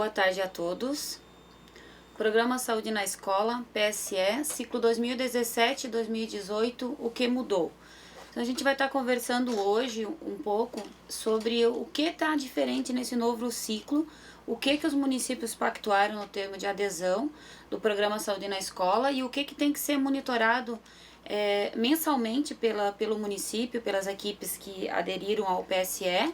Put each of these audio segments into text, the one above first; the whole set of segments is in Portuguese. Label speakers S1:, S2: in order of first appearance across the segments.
S1: Boa tarde a todos. Programa Saúde na Escola, PSE, ciclo 2017-2018, o que mudou? Então a gente vai estar conversando hoje um pouco sobre o que está diferente nesse novo ciclo, o que os municípios pactuaram no termo de adesão do Programa Saúde na Escola e o que tem que ser monitorado mensalmente pelo município, pelas equipes que aderiram ao PSE,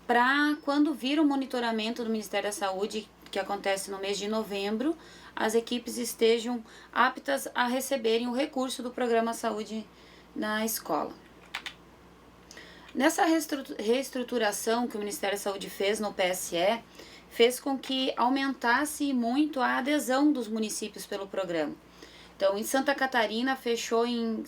S1: para quando vir o monitoramento do Ministério da Saúde, que acontece no mês de novembro, as equipes estejam aptas a receberem o recurso do Programa Saúde na Escola. Nessa reestruturação que o Ministério da Saúde fez no PSE, fez com que aumentasse muito a adesão dos municípios pelo programa. Então, em Santa Catarina, fechou em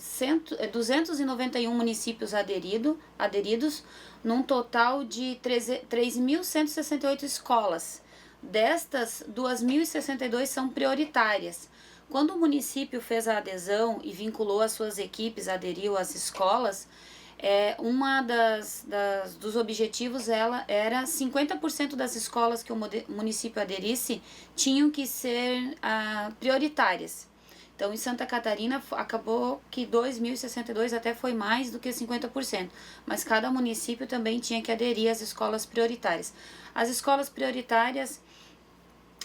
S1: 291 municípios aderidos, num total de 3.168 escolas. Destas, 2.062 são prioritárias. Quando o município fez a adesão e vinculou as suas equipes, aderiu às escolas, uma dos objetivos era 50% das escolas que o município aderisse tinham que ser prioritárias. Então, em Santa Catarina, acabou que 2.062 até foi mais do que 50%, mas cada município também tinha que aderir às escolas prioritárias. As escolas prioritárias,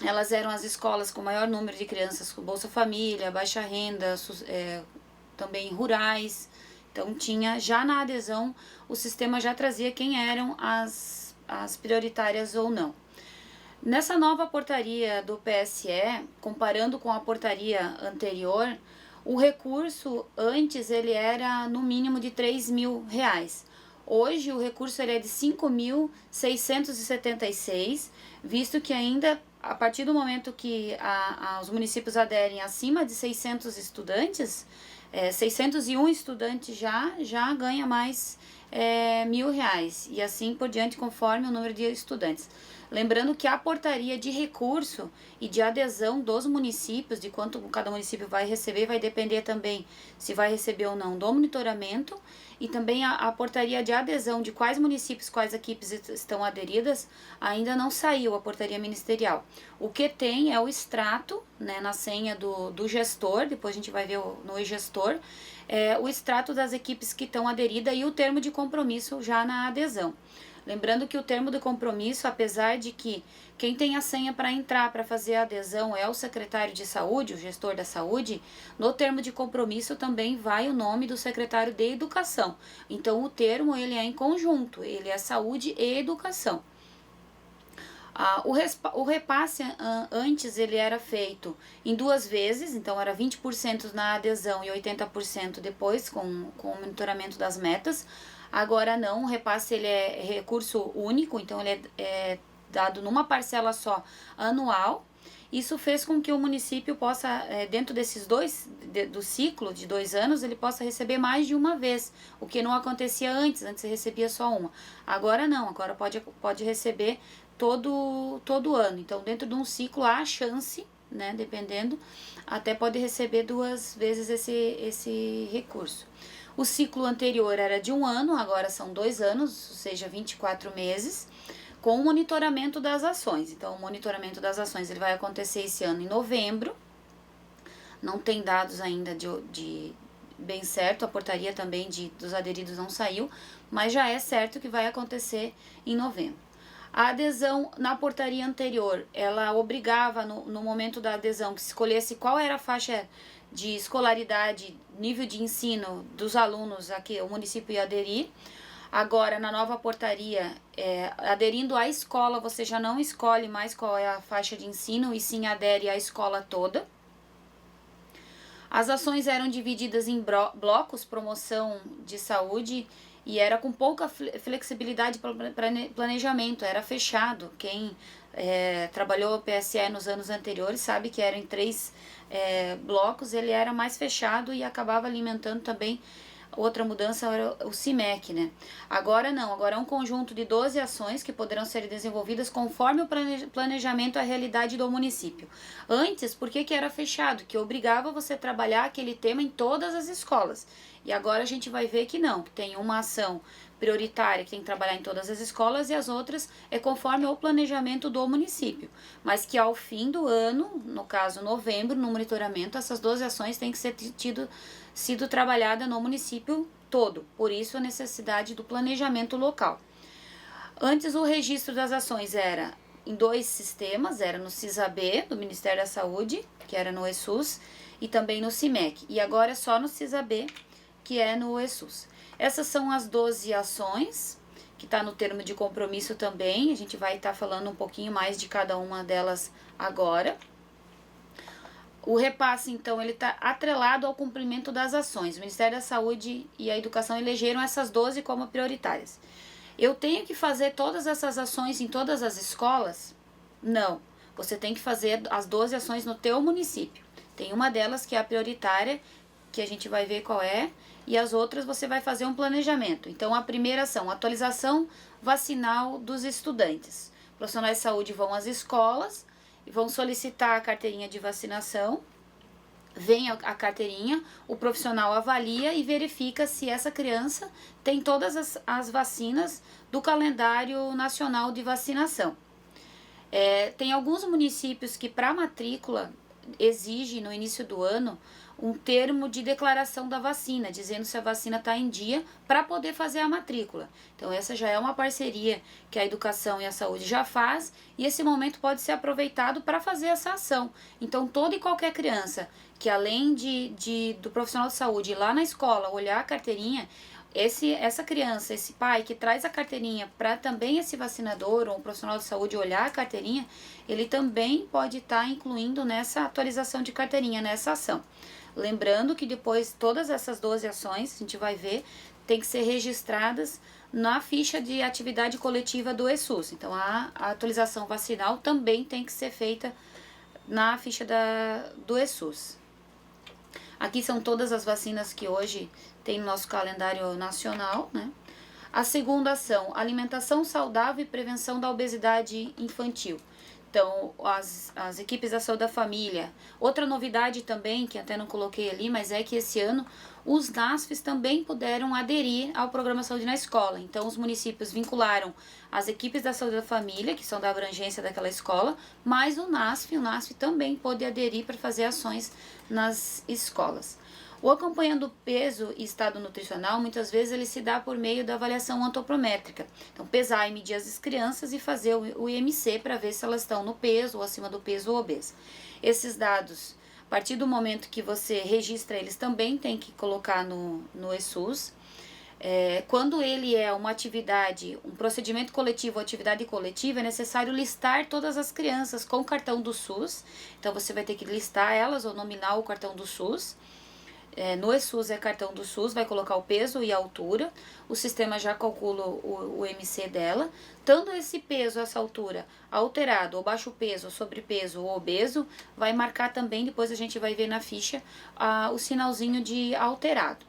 S1: elas eram as escolas com maior número de crianças com Bolsa Família, baixa renda, também rurais. Então, já na adesão, o sistema já trazia quem eram as prioritárias ou não. Nessa nova portaria do PSE, comparando com a portaria anterior, o recurso antes ele era no mínimo de R$3.000. Hoje o recurso ele é de 5.676, visto que ainda a partir do momento que os municípios aderem acima de 600 estudantes, 601 estudantes já ganha mais R$1.000 e assim por diante conforme o número de estudantes. Lembrando que a portaria de recurso e de adesão dos municípios, de quanto cada município vai receber, vai depender também se vai receber ou não do monitoramento, e também a portaria de adesão de quais municípios, quais equipes estão aderidas, ainda não saiu a portaria ministerial. O que tem é o extrato, né, na senha do gestor, depois a gente vai ver no e-gestor, o extrato das equipes que estão aderidas e o termo de compromisso já na adesão. Lembrando que o termo de compromisso, apesar de que quem tem a senha para entrar, para fazer a adesão é o secretário de saúde, o gestor da saúde, no termo de compromisso também vai o nome do secretário de educação. Então o termo ele é em conjunto, ele é saúde e educação. O repasse antes ele era feito em 2 vezes, então era 20% na adesão e 80% depois com o monitoramento das metas. Agora não, o repasse ele é recurso único, então ele é dado numa parcela só anual. Isso fez com que o município possa, dentro desses do ciclo de 2 anos, ele possa receber mais de uma vez, o que não acontecia antes recebia só uma. Agora não, agora pode receber todo ano. Então, dentro de um ciclo há a chance, né, dependendo, até pode receber 2 vezes esse recurso. O ciclo anterior era de 1 ano, agora são 2 anos, ou seja, 24 meses, com o monitoramento das ações. Então, o monitoramento das ações ele vai acontecer esse ano em novembro. Não tem dados ainda de bem certo, a portaria também dos aderidos não saiu, mas já é certo que vai acontecer em novembro. A adesão na portaria anterior, ela obrigava no momento da adesão que se escolhesse qual era a faixa de escolaridade, nível de ensino dos alunos a que o município ia aderir. Agora, na nova portaria, aderindo à escola, você já não escolhe mais qual é a faixa de ensino e sim adere à escola toda. As ações eram divididas em blocos, promoção de saúde, e era com pouca flexibilidade para planejamento, era fechado. Quem trabalhou o PSE nos anos anteriores sabe que era em 3 blocos, ele era mais fechado e acabava alimentando também. Outra mudança era o CIMEC, né? Agora não, agora é um conjunto de 12 ações que poderão ser desenvolvidas conforme o planejamento e a realidade do município. Antes, por que era fechado? Que obrigava você a trabalhar aquele tema em todas as escolas. E agora a gente vai ver que não, que tem uma ação prioritária, que tem que trabalhar em todas as escolas, e as outras é conforme o planejamento do município. Mas que ao fim do ano, no caso novembro, no monitoramento, essas 12 ações têm que ser sido trabalhada no município todo. Por isso a necessidade do planejamento local. Antes o registro das ações era em 2 sistemas, era no CISAB, do Ministério da Saúde, que era no ESUS, e também no CIMEC. E agora é só no CISAB, que é no ESUS. Essas são as 12 ações, que está no termo de compromisso também. A gente vai estar falando um pouquinho mais de cada uma delas agora. O repasse, então, ele está atrelado ao cumprimento das ações. O Ministério da Saúde e a Educação elegeram essas 12 como prioritárias. Eu tenho que fazer todas essas ações em todas as escolas? Não. Você tem que fazer as 12 ações no teu município. Tem uma delas que é a prioritária, que a gente vai ver qual é, e as outras você vai fazer um planejamento. Então, a primeira ação, atualização vacinal dos estudantes. Profissionais de saúde vão às escolas e vão solicitar a carteirinha de vacinação. Vem a carteirinha, o profissional avalia e verifica se essa criança tem todas as vacinas do calendário nacional de vacinação. Tem alguns municípios que para matrícula exige no início do ano um termo de declaração da vacina, dizendo se a vacina está em dia para poder fazer a matrícula. Então essa já é uma parceria que a educação e a saúde já faz, e esse momento pode ser aproveitado para fazer essa ação. Então toda e qualquer criança que além do profissional de saúde ir lá na escola olhar a carteirinha, essa criança, esse pai que traz a carteirinha para também esse vacinador ou um profissional de saúde olhar a carteirinha, ele também pode estar incluindo nessa atualização de carteirinha, nessa ação. Lembrando que depois todas essas 12 ações, a gente vai ver, tem que ser registradas na ficha de atividade coletiva do ESUS. Então a atualização vacinal também tem que ser feita na ficha do ESUS. Aqui são todas as vacinas que hoje tem no nosso calendário nacional, né? A segunda ação, alimentação saudável e prevenção da obesidade infantil. Então, as equipes da saúde da família. Outra novidade também, que até não coloquei ali, mas é que esse ano os NASFs também puderam aderir ao programa Saúde na Escola. Então, os municípios vincularam as equipes da saúde da família, que são da abrangência daquela escola, mas o NASF também pôde aderir para fazer ações nas escolas. O acompanhando peso e estado nutricional, muitas vezes ele se dá por meio da avaliação antropométrica. Então, pesar e medir as crianças e fazer o IMC para ver se elas estão no peso ou acima do peso ou obesa. Esses dados, a partir do momento que você registra eles, também tem que colocar no ESUS. Quando ele é uma atividade, um procedimento coletivo ou atividade coletiva, é necessário listar todas as crianças com o cartão do SUS. Então, você vai ter que listar elas ou nominar o cartão do SUS. No ESUS é cartão do SUS, vai colocar o peso e a altura, o sistema já calcula o MC dela. Tanto esse peso, essa altura alterado, ou baixo peso, sobrepeso ou obeso, vai marcar também, depois a gente vai ver na ficha, o sinalzinho de alterado.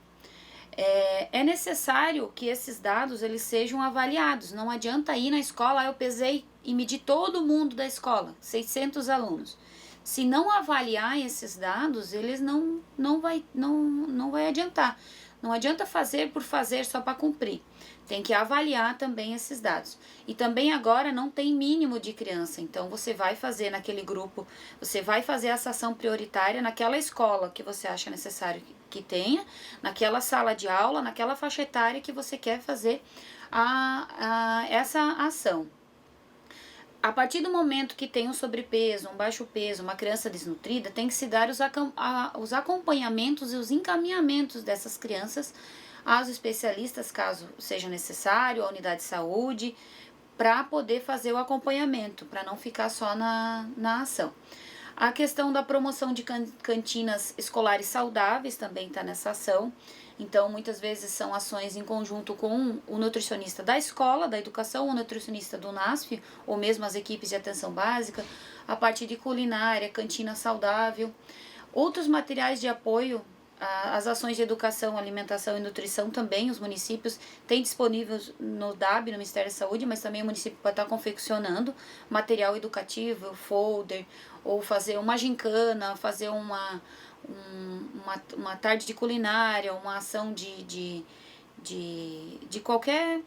S1: É necessário que esses dados eles sejam avaliados, não adianta ir na escola, eu pesei e medi todo mundo da escola, 600 alunos. Se não avaliar esses dados, eles não vai adiantar. Não adianta fazer por fazer só para cumprir. Tem que avaliar também esses dados. E também agora não tem mínimo de criança. Então você vai fazer naquele grupo, você vai fazer essa ação prioritária naquela escola que você acha necessário que tenha, naquela sala de aula, naquela faixa etária que você quer fazer essa ação. A partir do momento que tem um sobrepeso, um baixo peso, uma criança desnutrida, tem que se dar os acompanhamentos e os encaminhamentos dessas crianças aos especialistas, caso seja necessário, à unidade de saúde, para poder fazer o acompanhamento, para não ficar só na ação. A questão da promoção de cantinas escolares saudáveis também está nessa ação. Então, muitas vezes são ações em conjunto com o nutricionista da escola, da educação, o nutricionista do NASF, ou mesmo as equipes de atenção básica, a parte de culinária, cantina saudável. Outros materiais de apoio, as ações de educação, alimentação e nutrição também, os municípios têm disponíveis no DAB, no Ministério da Saúde, mas também o município pode estar confeccionando material educativo, folder, ou fazer uma gincana, fazer uma tarde de culinária, uma ação de de qualquer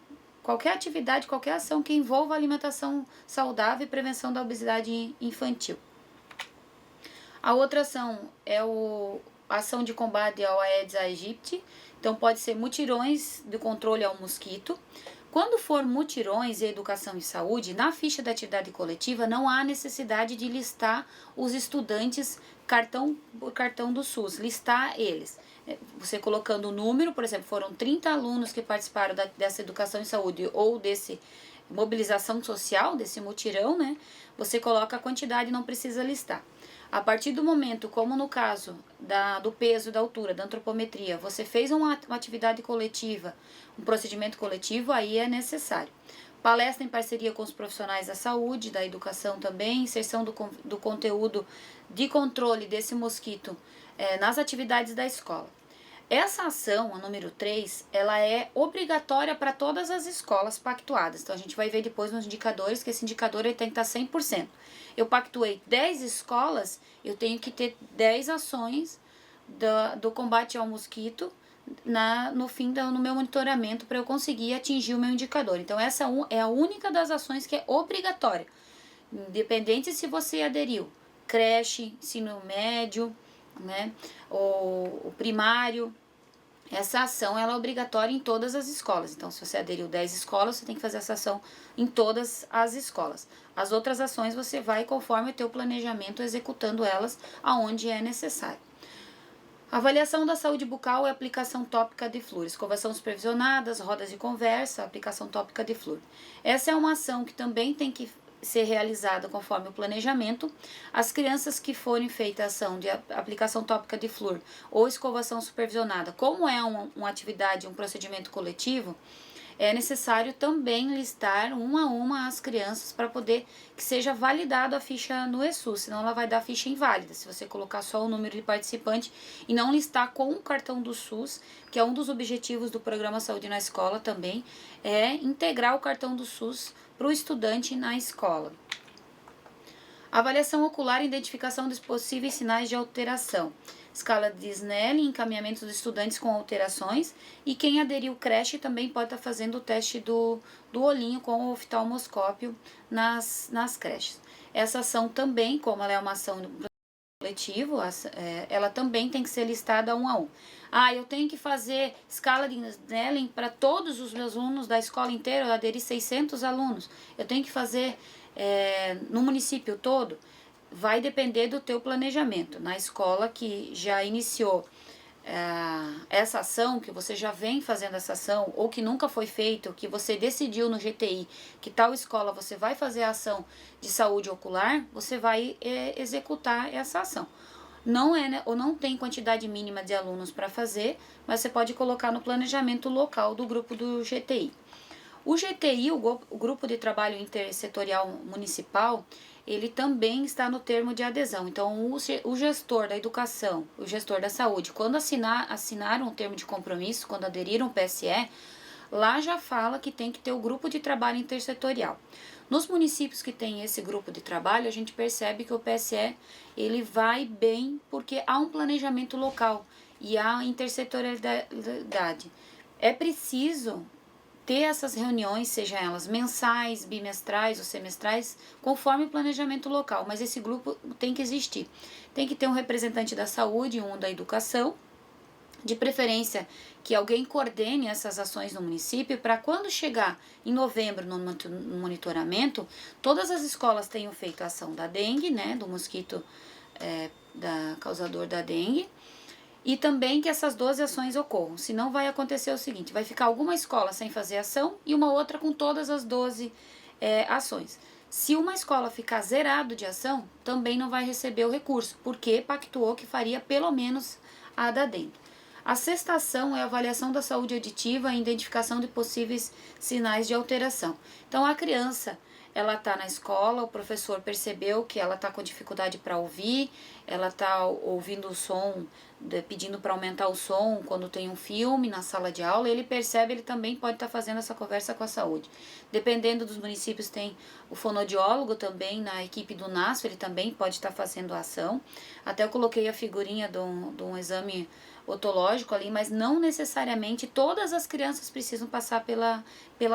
S1: atividade, qualquer ação que envolva alimentação saudável e prevenção da obesidade infantil. A outra ação é a ação de combate ao Aedes aegypti, então pode ser mutirões de controle ao mosquito. Quando for mutirões e educação e saúde, na ficha da atividade coletiva não há necessidade de listar os estudantes cartão por cartão do SUS, listar eles. Você colocando o número, por exemplo, foram 30 alunos que participaram dessa educação e saúde ou desse mobilização social, desse mutirão, né? Você coloca a quantidade e não precisa listar. A partir do momento, como no caso do peso e da altura, da antropometria, você fez uma atividade coletiva, um procedimento coletivo, aí é necessário. Palestra em parceria com os profissionais da saúde, da educação também, inserção do conteúdo de controle desse mosquito nas atividades da escola. Essa ação, a número 3, ela é obrigatória para todas as escolas pactuadas. Então, a gente vai ver depois nos indicadores que esse indicador ele tem que estar 100%. Eu pactuei 10 escolas, eu tenho que ter 10 ações do combate ao mosquito no meu monitoramento para eu conseguir atingir o meu indicador. Então, essa é a única das ações que é obrigatória. Independente se você aderiu, creche, ensino médio, né, o primário, essa ação ela é obrigatória em todas as escolas. Então, se você aderiu 10 escolas, você tem que fazer essa ação em todas as escolas. As outras ações você vai conforme o teu planejamento executando elas aonde é necessário. Avaliação da saúde bucal e aplicação tópica de flúor. Escovação supervisionada, rodas de conversa, aplicação tópica de flúor. Essa é uma ação que também tem que ser realizada conforme o planejamento. As crianças que forem feita a ação de aplicação tópica de flúor ou escovação supervisionada, como é uma atividade, um procedimento coletivo, é necessário também listar uma a uma as crianças para poder que seja validado a ficha no ESUS, senão ela vai dar ficha inválida, se você colocar só o número de participante e não listar com o cartão do SUS, que é um dos objetivos do programa Saúde na Escola também, é integrar o cartão do SUS para o estudante na escola. Avaliação ocular e identificação dos possíveis sinais de alteração. Escala de Snellen, encaminhamento dos estudantes com alterações. E quem aderiu creche também pode estar fazendo o teste do olhinho com o oftalmoscópio nas creches. Essa ação também, como ela é uma ação coletivo, ela também tem que ser listada um a um. Eu tenho que fazer escala de Snellen para todos os meus alunos da escola inteira, eu aderi 600 alunos. Eu tenho que fazer no município todo. Vai depender do teu planejamento. Na escola que já iniciou essa ação, que você já vem fazendo essa ação, ou que nunca foi feito, que você decidiu no GTI que tal escola você vai fazer a ação de saúde ocular, você vai executar essa ação. Ou não tem quantidade mínima de alunos para fazer, mas você pode colocar no planejamento local do grupo do GTI. O GTI, o Grupo de Trabalho Intersetorial Municipal, ele também está no termo de adesão. Então, o gestor da educação, o gestor da saúde, quando assinaram o termo de compromisso, quando aderiram ao PSE, lá já fala que tem que ter o grupo de trabalho intersetorial. Nos municípios que tem esse grupo de trabalho, a gente percebe que o PSE ele vai bem porque há um planejamento local e há intersetorialidade. É preciso ter essas reuniões, sejam elas mensais, bimestrais ou semestrais, conforme o planejamento local, mas esse grupo tem que existir. Tem que ter um representante da saúde e um da educação, de preferência que alguém coordene essas ações no município, para quando chegar em novembro no monitoramento, todas as escolas tenham feito a ação da dengue, né, do mosquito causador da dengue, e também que essas 12 ações ocorram, senão vai acontecer o seguinte, vai ficar alguma escola sem fazer ação e uma outra com todas as 12 ações. Se uma escola ficar zerado de ação, também não vai receber o recurso, porque pactuou que faria pelo menos a da dengue. A sexta ação é a avaliação da saúde auditiva e identificação de possíveis sinais de alteração. Então, a criança, ela está na escola, o professor percebeu que ela está com dificuldade para ouvir, ela está ouvindo o som pedindo para aumentar o som quando tem um filme na sala de aula, ele percebe, ele também pode estar fazendo essa conversa com a saúde. Dependendo dos municípios, tem o fonoaudiólogo também, na equipe do NASF, ele também pode estar fazendo a ação. Até eu coloquei a figurinha de um exame otológico ali, mas não necessariamente todas as crianças precisam passar pela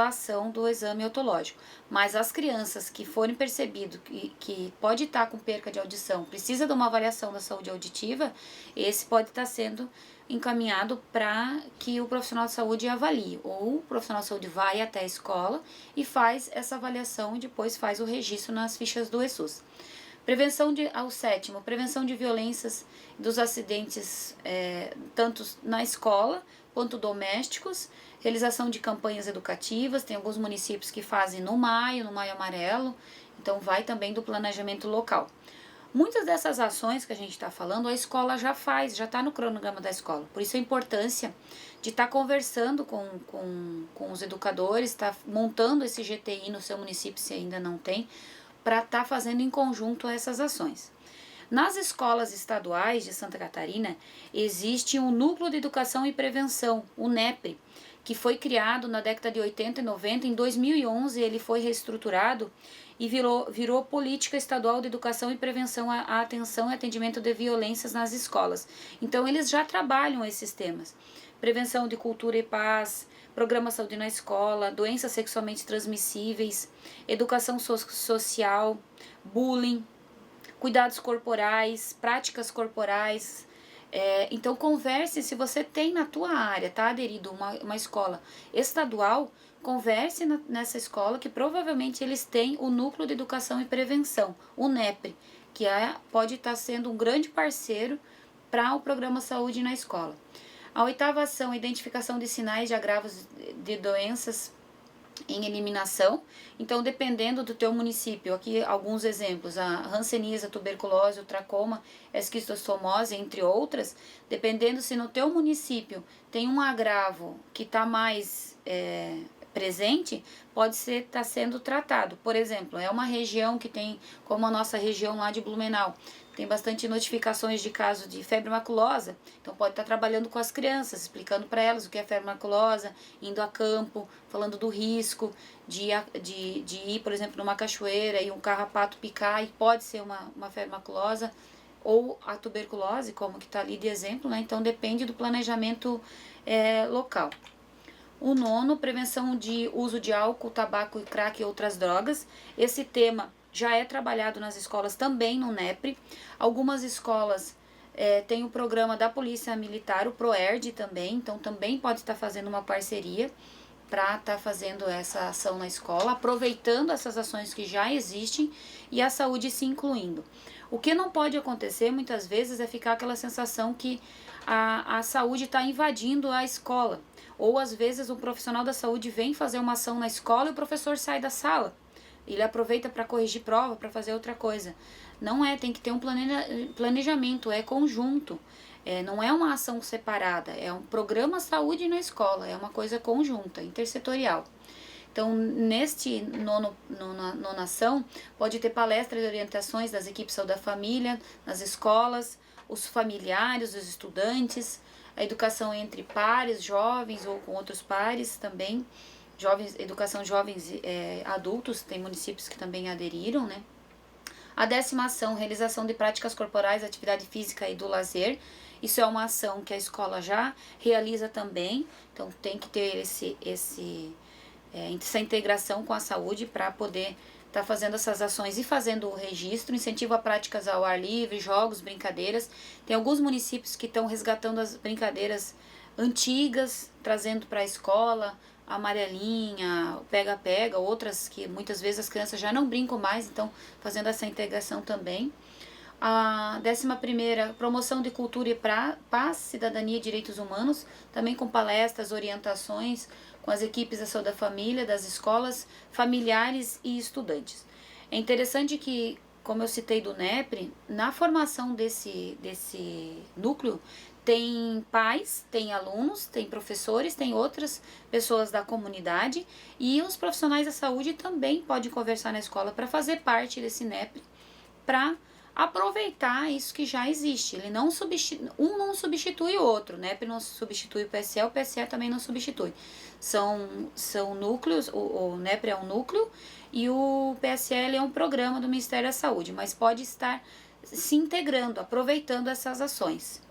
S1: ação do exame otológico. Mas as crianças que forem percebido que pode estar com perca de audição, precisa de uma avaliação da saúde auditiva, esse pode estar sendo encaminhado para que o profissional de saúde avalie, ou o profissional de saúde vai até a escola e faz essa avaliação e depois faz o registro nas fichas do ESUS. Prevenção de violências dos acidentes, tanto na escola quanto domésticos, realização de campanhas educativas, tem alguns municípios que fazem no maio amarelo, então vai também do planejamento local. Muitas dessas ações que a gente está falando, a escola já faz, já está no cronograma da escola. Por isso a importância de estar conversando com os educadores, estar montando esse GTI no seu município, se ainda não tem, para estar fazendo em conjunto essas ações. Nas escolas estaduais de Santa Catarina, existe um Núcleo de Educação e Prevenção, o NEPRE, que foi criado na década de 80 e 90. Em 2011 ele foi reestruturado e virou Política Estadual de Educação e Prevenção à Atenção e Atendimento de Violências nas Escolas. Então eles já trabalham esses temas. Prevenção de cultura e paz, programa saúde na escola, doenças sexualmente transmissíveis, educação social, bullying, cuidados corporais, práticas corporais. Então converse, se você tem na tua área, tá aderido uma escola estadual, converse nessa escola que provavelmente eles têm o Núcleo de Educação e Prevenção, o NEPRE, que pode estar sendo um grande parceiro para o programa Saúde na Escola. A 8ª ação, identificação de sinais de agravos de doenças em eliminação. Então, dependendo do teu município, aqui alguns exemplos, a hanseníase, a tuberculose, o tracoma, a esquistossomose, entre outras, dependendo se no teu município tem um agravo que está mais presente, pode estar sendo tratado. Por exemplo, é uma região que tem, como a nossa região lá de Blumenau, tem bastante notificações de casos de febre maculosa, então pode estar trabalhando com as crianças, explicando para elas o que é febre maculosa, indo a campo, falando do risco de ir, por exemplo, numa cachoeira e um carrapato picar, e pode ser uma febre maculosa, ou a tuberculose, como que está ali de exemplo, né? Então depende do planejamento local. O 9º, prevenção de uso de álcool, tabaco e crack e outras drogas. Esse tema já é trabalhado nas escolas também no NEPRE. Algumas escolas têm o programa da Polícia Militar, o PROERD também, então também pode estar fazendo uma parceria para estar fazendo essa ação na escola, aproveitando essas ações que já existem e a saúde se incluindo. O que não pode acontecer muitas vezes é ficar aquela sensação que a saúde está invadindo a escola, ou às vezes o profissional da saúde vem fazer uma ação na escola e o professor sai da sala. Ele aproveita para corrigir prova, para fazer outra coisa. Não tem que ter um planejamento, é conjunto. Não é uma ação separada, é um programa saúde na escola, é uma coisa conjunta, intersetorial. Então, neste nona ação, pode ter palestras e orientações das equipes de saúde da família, nas escolas, os familiares, os estudantes, a educação entre pares, jovens ou com outros pares também, educação de jovens adultos, tem municípios que também aderiram, né? A 10ª ação, realização de práticas corporais, atividade física e do lazer. Isso é uma ação que a escola já realiza também, então tem que ter essa integração com a saúde para poder estar fazendo essas ações e fazendo o registro, incentivo a práticas ao ar livre, jogos, brincadeiras. Tem alguns municípios que estão resgatando as brincadeiras antigas, trazendo para a escola, a amarelinha, o pega-pega, outras que muitas vezes as crianças já não brincam mais, então fazendo essa integração também. A 11ª, promoção de cultura e paz, cidadania e direitos humanos, também com palestras, orientações com as equipes da saúde da família, das escolas, familiares e estudantes. É interessante que, como eu citei do NEPRE, na formação desse núcleo, tem pais, tem alunos, tem professores, tem outras pessoas da comunidade e os profissionais da saúde também podem conversar na escola para fazer parte desse NEPRE, para aproveitar isso que já existe. Ele não um não substitui o outro, né? NEP não substitui o PSE também não substitui. São núcleos, o NEP é um núcleo e o PSL é um programa do Ministério da Saúde, mas pode estar se integrando, aproveitando essas ações.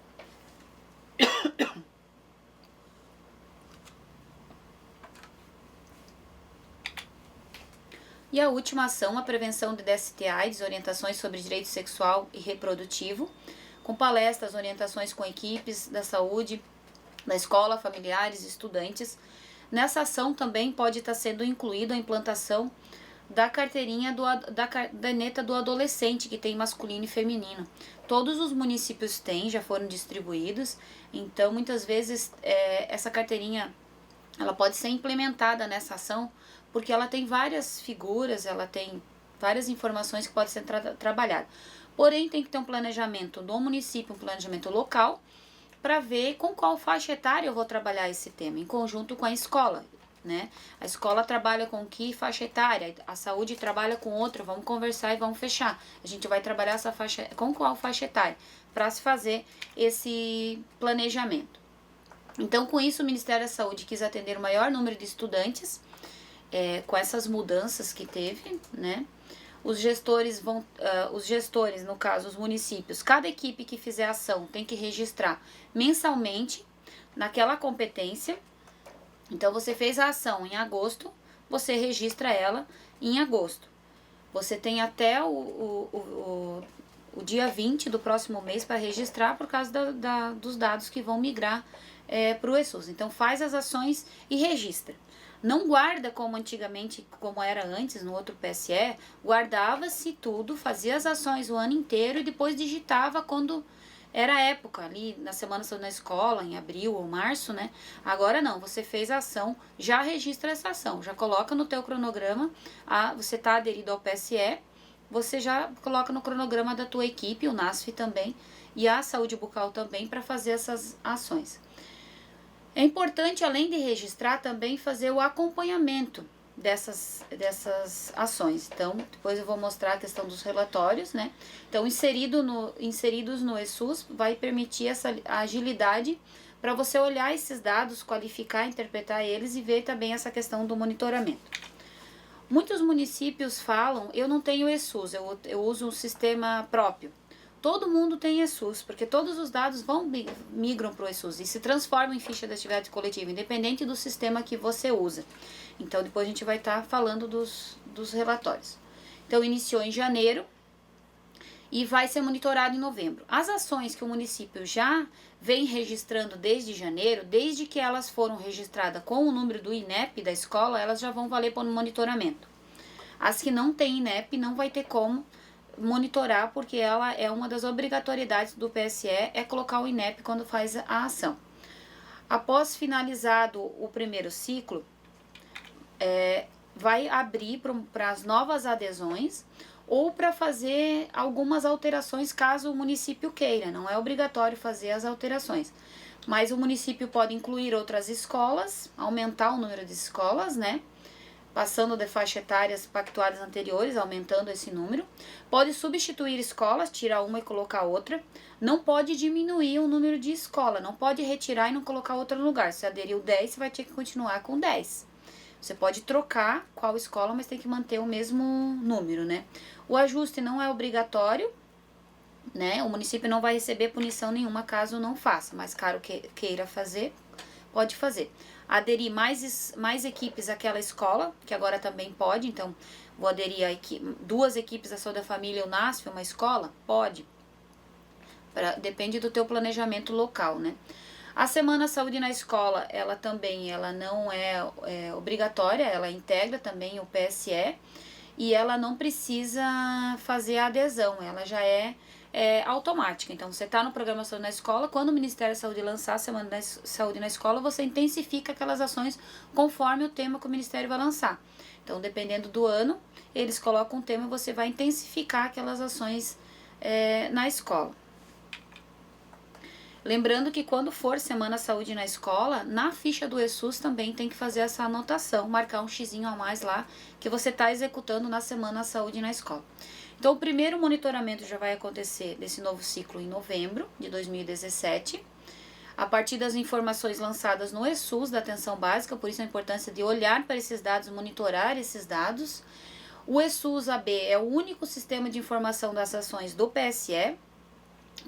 S1: E a última ação, a prevenção de DST/AIDS, orientações sobre direito sexual e reprodutivo, com palestras, orientações com equipes da saúde, da escola, familiares, estudantes. Nessa ação também pode estar sendo incluída a implantação da carteirinha da caderneta do adolescente, que tem masculino e feminino. Todos os municípios têm, já foram distribuídos, então muitas vezes essa carteirinha ela pode ser implementada nessa ação, porque ela tem várias figuras, ela tem várias informações que podem ser trabalhadas. Porém, tem que ter um planejamento do município, um planejamento local, para ver com qual faixa etária eu vou trabalhar esse tema, em conjunto com a escola, né? A escola trabalha com que faixa etária, a saúde trabalha com outra, vamos conversar e vamos fechar. A gente vai trabalhar essa faixa, com qual faixa etária, para se fazer esse planejamento. Então, com isso, o Ministério da Saúde quis atender o maior número de estudantes, com essas mudanças que teve, né? Os gestores, no caso, os municípios, cada equipe que fizer ação tem que registrar mensalmente naquela competência. Então, você fez a ação em agosto, você registra ela em agosto. Você tem até o dia 20 do próximo mês para registrar por causa dos dados que vão migrar para o ESUS. Então, faz as ações e registra. Não guarda como antigamente, como era antes no outro PSE, guardava-se tudo, fazia as ações o ano inteiro e depois digitava quando era a época, ali na Semana Saúde na Escola, em abril ou março, né? Agora não, você fez a ação, já registra essa ação, já coloca no teu cronograma, você está aderido ao PSE, você já coloca no cronograma da tua equipe, o NASF também, e a Saúde Bucal também, para fazer essas ações. É importante, além de registrar, também fazer o acompanhamento dessas ações. Então, depois eu vou mostrar a questão dos relatórios, né? Então, inseridos no ESUS vai permitir essa agilidade para você olhar esses dados, qualificar, interpretar eles e ver também essa questão do monitoramento. Muitos municípios falam, eu não tenho ESUS, eu uso um sistema próprio. Todo mundo tem ESUS, porque todos os dados migram para o ESUS e se transformam em ficha de atividade coletiva, independente do sistema que você usa. Então, depois a gente vai estar falando dos relatórios. Então, iniciou em janeiro e vai ser monitorado em novembro. As ações que o município já vem registrando desde janeiro, desde que elas foram registradas com o número do INEP da escola, elas já vão valer para o monitoramento. As que não têm INEP não vai ter como monitorar, porque ela é uma das obrigatoriedades do PSE, é colocar o INEP quando faz a ação. Após finalizado o primeiro ciclo, vai abrir para as novas adesões ou para fazer algumas alterações caso o município queira. Não é obrigatório fazer as alterações, mas o município pode incluir outras escolas, aumentar o número de escolas, né? Passando de faixa etárias pactuadas anteriores, aumentando esse número. Pode substituir escolas, tirar uma e colocar outra. Não pode diminuir o número de escola, não pode retirar e não colocar outra no lugar. Se aderiu 10, você vai ter que continuar com 10. Você pode trocar qual escola, mas tem que manter o mesmo número, né? O ajuste não é obrigatório, né? O município não vai receber punição nenhuma caso não faça, mas caso queira fazer, pode fazer. Aderir mais equipes àquela escola, que agora também pode, então vou aderir a 2 equipes da Saúde da Família, o NASF, uma escola? Pode. Depende do teu planejamento local, né? A Semana Saúde na Escola, ela não é obrigatória, ela integra também o PSE e ela não precisa fazer a adesão, ela já é automática. Então, você está no programa Saúde na Escola, quando o Ministério da Saúde lançar a Semana da Saúde na Escola, você intensifica aquelas ações conforme o tema que o Ministério vai lançar. Então, dependendo do ano, eles colocam um tema e você vai intensificar aquelas ações na escola. Lembrando que quando for Semana Saúde na Escola, na ficha do ESUS também tem que fazer essa anotação, marcar um xizinho a mais lá, que você está executando na Semana Saúde na Escola. Então, o primeiro monitoramento já vai acontecer desse novo ciclo em novembro de 2017, a partir das informações lançadas no ESUS da atenção básica, por isso a importância de olhar para esses dados, monitorar esses dados. O ESUS AB é o único sistema de informação das ações do PSE,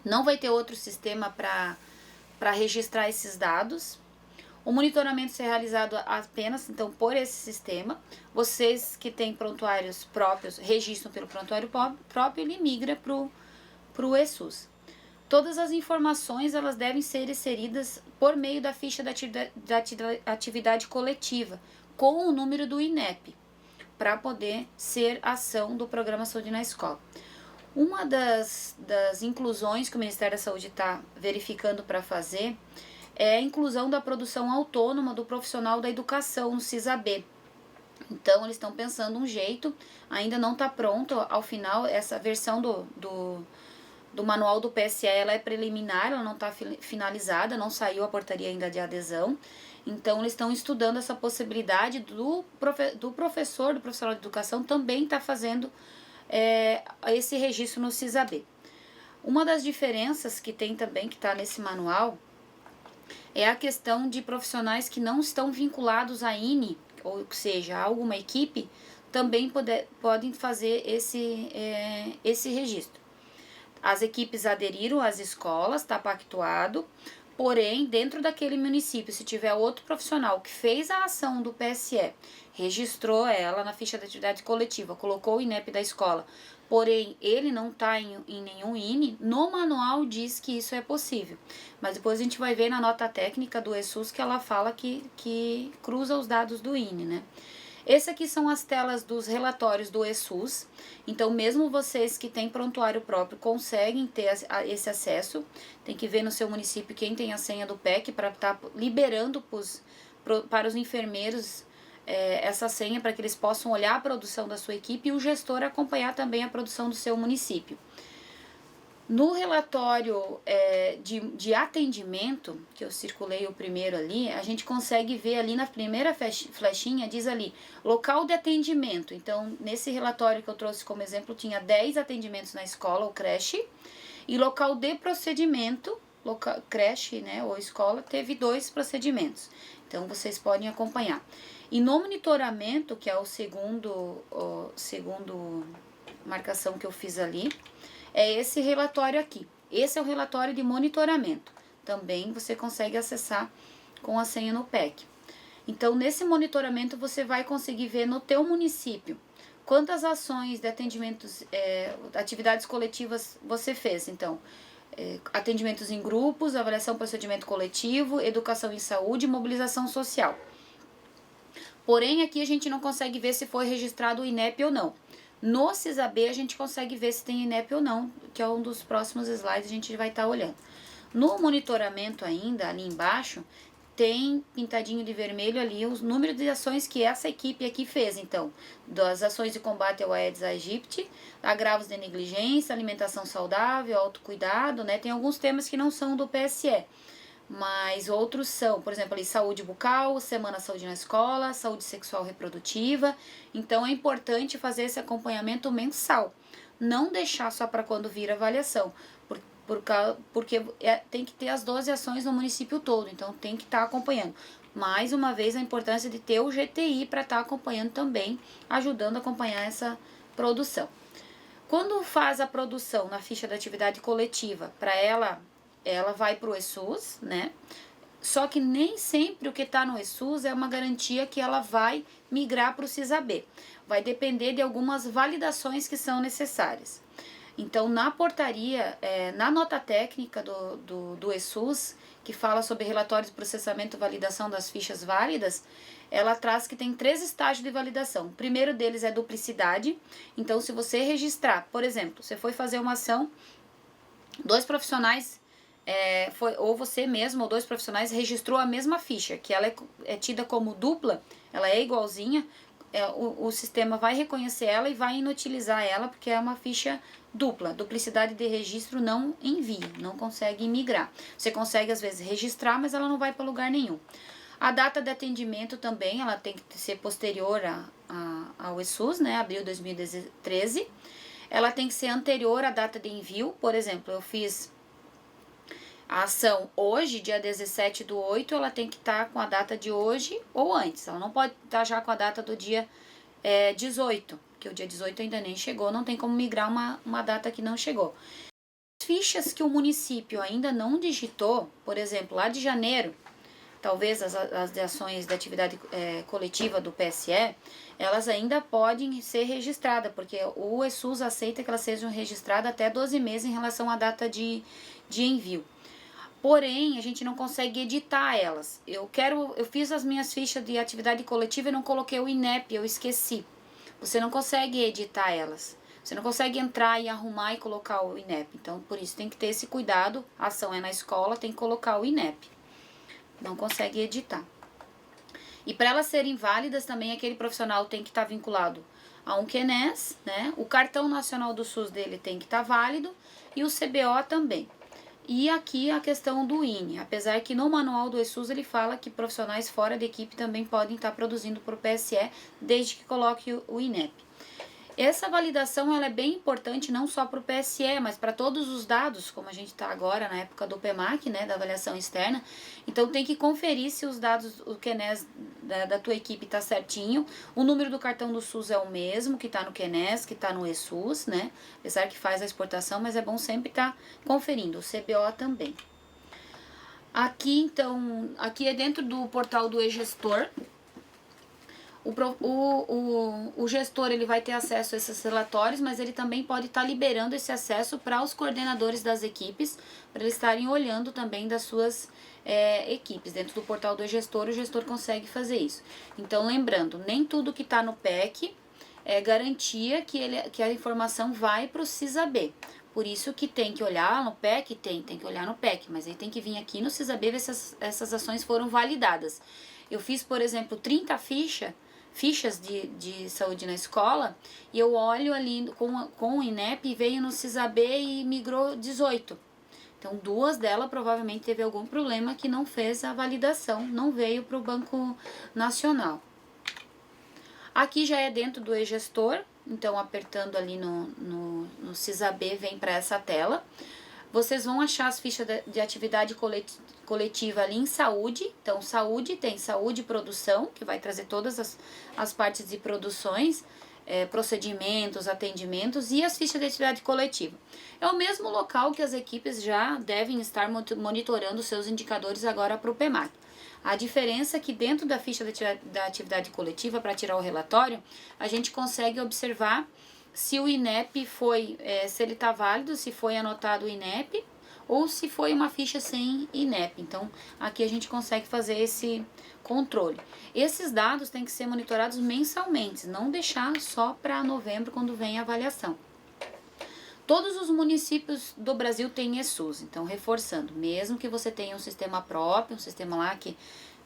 S1: não vai ter outro sistema para registrar esses dados. O monitoramento será realizado apenas, então, por esse sistema. Vocês que têm prontuários próprios, registram pelo prontuário próprio, ele migra para o ESUS. Todas as informações, elas devem ser inseridas por meio da ficha da atividade coletiva, com o número do INEP, para poder ser ação do Programa Saúde na Escola. Uma das inclusões que o Ministério da Saúde está verificando para fazer é a inclusão da produção autônoma do profissional da educação no CISAB. Então, eles estão pensando um jeito, ainda não está pronto, ao final, essa versão do manual do PSE, ela é preliminar, ela não está finalizada, não saiu a portaria ainda de adesão. Então, eles estão estudando essa possibilidade do professor, do profissional de educação, também estar fazendo esse registro no CISAB. Uma das diferenças que tem também, que está nesse manual, é a questão de profissionais que não estão vinculados à INE, ou seja, a alguma equipe, também podem fazer esse registro. As equipes aderiram às escolas, está pactuado, porém, dentro daquele município, se tiver outro profissional que fez a ação do PSE, registrou ela na ficha de atividade coletiva, colocou o INEP da escola, porém, ele não está em nenhum INE, no manual diz que isso é possível. Mas depois a gente vai ver na nota técnica do ESUS que ela fala que cruza os dados do INE, né? Esse aqui são as telas dos relatórios do ESUS. Então, mesmo vocês que têm prontuário próprio conseguem ter esse acesso. Tem que ver no seu município quem tem a senha do PEC para estar liberando para os enfermeiros essa senha, para que eles possam olhar a produção da sua equipe e o gestor acompanhar também a produção do seu município. No relatório de atendimento, que eu circulei o primeiro ali, a gente consegue ver ali na primeira flechinha, diz ali, local de atendimento. Então, nesse relatório que eu trouxe como exemplo, tinha 10 atendimentos na escola ou creche, e local de procedimento, creche, né, ou escola, teve 2 procedimentos. Então, vocês podem acompanhar. E no monitoramento, que é o segundo marcação que eu fiz ali, é esse relatório aqui. Esse é o relatório de monitoramento. Também você consegue acessar com a senha no PEC. Então, nesse monitoramento, você vai conseguir ver no teu município quantas ações de atendimentos, atividades coletivas você fez. Então, atendimentos em grupos, avaliação procedimento coletivo, educação em saúde e mobilização social. Porém, aqui a gente não consegue ver se foi registrado o INEP ou não. No CISAB a gente consegue ver se tem INEP ou não, que é um dos próximos slides a gente vai estar olhando. No monitoramento ainda, ali embaixo, tem pintadinho de vermelho ali os números de ações que essa equipe aqui fez. Então, das ações de combate ao Aedes aegypti, agravos de negligência, alimentação saudável, autocuidado, né? Tem alguns temas que não são do PSE, mas outros são, por exemplo, ali, saúde bucal, semana saúde na escola, saúde sexual reprodutiva. Então, é importante fazer esse acompanhamento mensal. Não deixar só para quando vir a avaliação, porque tem que ter as 12 ações no município todo, então tem que estar acompanhando. Mais uma vez, a importância de ter o GTI para estar acompanhando também, ajudando a acompanhar essa produção. Quando faz a produção na ficha da atividade coletiva, para ela vai para o ESUS, né? Só que nem sempre o que está no ESUS é uma garantia que ela vai migrar para o CISAB. Vai depender de algumas validações que são necessárias. Então, na portaria, na nota técnica do ESUS, que fala sobre relatórios de processamento e validação das fichas válidas, ela traz que tem 3 estágios de validação. O primeiro deles é duplicidade. Então, se você registrar, por exemplo, você foi fazer uma ação, 2 profissionais, ou você mesmo ou 2 profissionais registrou a mesma ficha, que ela é tida como dupla, ela é igualzinha, o sistema vai reconhecer ela e vai inutilizar ela, porque é uma ficha dupla. Duplicidade de registro não envia, não consegue migrar. Você consegue, às vezes, registrar, mas ela não vai para lugar nenhum. A data de atendimento também, ela tem que ser posterior ao ESUS, né, abril de 2013. ela tem que ser anterior à data de envio. Por exemplo, eu fiz a ação hoje, dia 17/8, ela tem que estar com a data de hoje ou antes. Ela não pode estar já com a data do dia 18, porque o dia 18 ainda nem chegou, não tem como migrar uma data que não chegou. Fichas que o município ainda não digitou, por exemplo, lá de janeiro, talvez as ações da atividade coletiva do PSE, elas ainda podem ser registradas, porque o ESUS aceita que elas sejam registradas até 12 meses em relação à data de envio. Porém, a gente não consegue editar elas. Eu fiz as minhas fichas de atividade coletiva e não coloquei o INEP, eu esqueci. Você não consegue editar elas. Você não consegue entrar e arrumar e colocar o INEP. Então, por isso tem que ter esse cuidado. A ação é na escola, tem que colocar o INEP. Não consegue editar. E para elas serem válidas também, aquele profissional tem que estar vinculado a um QNES, né? O cartão nacional do SUS dele tem que estar válido e o CBO também. E aqui a questão do INE, apesar que no manual do ESUS ele fala que profissionais fora da equipe também podem estar produzindo para o PSE, desde que coloque o INEP. Essa validação ela é bem importante não só para o PSE, mas para todos os dados, como a gente está agora na época do PEMAC, né, da avaliação externa. Então tem que conferir se os dados, o QNES da tua equipe está certinho. O número do cartão do SUS é o mesmo que está no QNES, que está no ESUS, né? Apesar que faz a exportação, mas é bom sempre estar conferindo. O CBO também. Aqui, então, aqui é dentro do portal do e-gestor. O gestor ele vai ter acesso a esses relatórios, mas ele também pode estar liberando esse acesso para os coordenadores das equipes, para eles estarem olhando também das suas equipes. Dentro do portal do gestor, o gestor consegue fazer isso. Então, lembrando, nem tudo que está no PEC é garantia que a informação vai para o CISAB. Por isso que tem que olhar no PEC, tem que olhar no PEC, mas aí tem que vir aqui no CISAB ver se essas ações foram validadas. Eu fiz, por exemplo, 30 fichas de saúde na escola, e eu olho ali com o INEP e veio no CISAB e migrou 18. Então, 2 delas provavelmente teve algum problema que não fez a validação, não veio para o Banco Nacional. Aqui já é dentro do e-gestor, então apertando ali no CISAB vem para essa tela. Vocês vão achar as fichas de atividade coletiva ali em saúde. Então, saúde tem saúde e produção, que vai trazer todas as partes de produções, procedimentos, atendimentos e as fichas de atividade coletiva. É o mesmo local que as equipes já devem estar monitorando seus indicadores agora para o PEMAC. A diferença é que dentro da ficha da atividade coletiva, para tirar o relatório, a gente consegue observar se o INEP foi, se ele está válido, se foi anotado o INEP ou se foi uma ficha sem INEP. Então, aqui a gente consegue fazer esse controle. Esses dados têm que ser monitorados mensalmente, não deixar só para novembro, quando vem a avaliação. Todos os municípios do Brasil têm ESUS, então reforçando, mesmo que você tenha um sistema próprio, um sistema lá que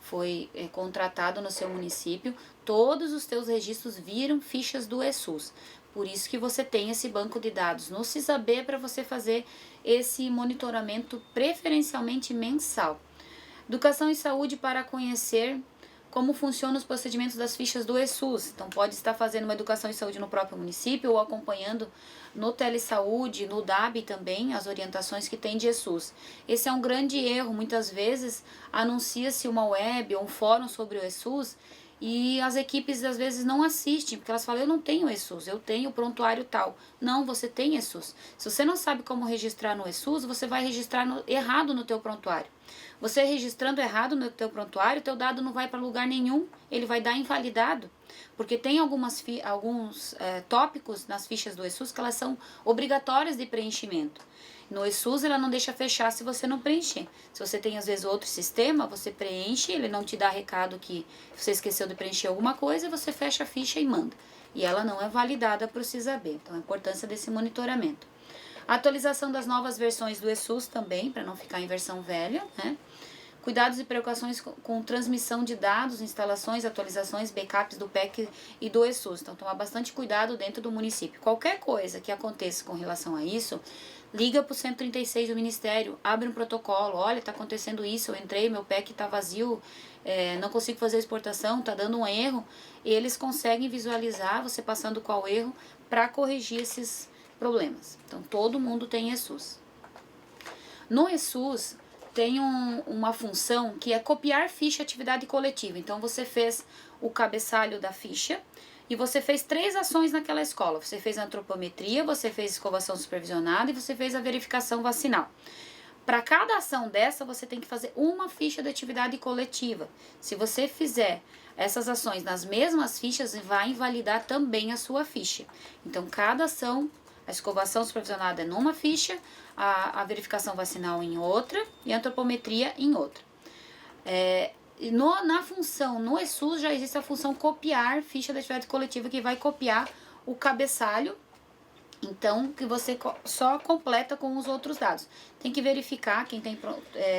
S1: foi contratado no seu município, todos os teus registros viram fichas do ESUS. Por isso que você tem esse banco de dados no CISAB para você fazer esse monitoramento preferencialmente mensal. Educação e saúde para conhecer como funcionam os procedimentos das fichas do ESUS. Então, pode estar fazendo uma educação e saúde no próprio município ou acompanhando no Telesaúde, no DAB também, as orientações que tem de ESUS. Esse é um grande erro. Muitas vezes anuncia-se uma web ou um fórum sobre o ESUS e as equipes às vezes não assistem, porque elas falam, eu não tenho ESUS, eu tenho prontuário tal. Não, você tem ESUS. Se você não sabe como registrar no ESUS, você vai registrar errado no teu prontuário. Você registrando errado no teu prontuário, teu dado não vai para lugar nenhum, ele vai dar invalidado. Porque tem alguns tópicos nas fichas do ESUS que elas são obrigatórias de preenchimento. No ESUS ela não deixa fechar se você não preencher. Se você tem às vezes outro sistema, você preenche, ele não te dá recado que você esqueceu de preencher alguma coisa, você fecha a ficha e manda. E ela não é validada para o CISAB. Então a importância desse monitoramento. A atualização das novas versões do ESUS também, para não ficar em versão velha, né? Cuidados e precauções com transmissão de dados, instalações, atualizações, backups do PEC e do ESUS. Então, tomar bastante cuidado dentro do município. Qualquer coisa que aconteça com relação a isso, liga para o 136 do Ministério, abre um protocolo, olha, está acontecendo isso, eu entrei, meu PEC está vazio, não consigo fazer a exportação, está dando um erro. Eles conseguem visualizar você passando qual erro para corrigir problemas. Então, todo mundo tem ESUS. No ESUS, tem uma função que é copiar ficha atividade coletiva. Então, você fez o cabeçalho da ficha e você fez 3 ações naquela escola. Você fez a antropometria, você fez escovação supervisionada e você fez a verificação vacinal. Para cada ação dessa, você tem que fazer uma ficha de atividade coletiva. Se você fizer essas ações nas mesmas fichas, vai invalidar também a sua ficha. Então, cada ação, a escovação supervisionada é numa ficha, a verificação vacinal em outra e a antropometria em outra. Na função, no ESUS já existe a função copiar ficha de atividade coletiva, que vai copiar o cabeçalho, então que você só completa com os outros dados. Tem que verificar quem tem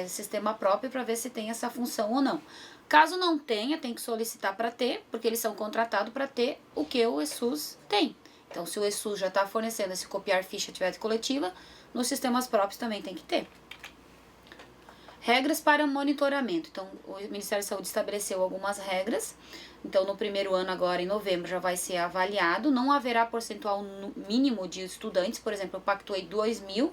S1: sistema próprio para ver se tem essa função ou não. Caso não tenha, tem que solicitar para ter, porque eles são contratados para ter o que o ESUS tem. Então, se o ESUS já está fornecendo esse copiar ficha de atividade coletiva, nos sistemas próprios também tem que ter. Regras para monitoramento. Então, o Ministério da Saúde estabeleceu algumas regras. Então, no primeiro ano, agora em novembro, já vai ser avaliado. Não haverá percentual mínimo de estudantes. Por exemplo, eu pactuei 2.000.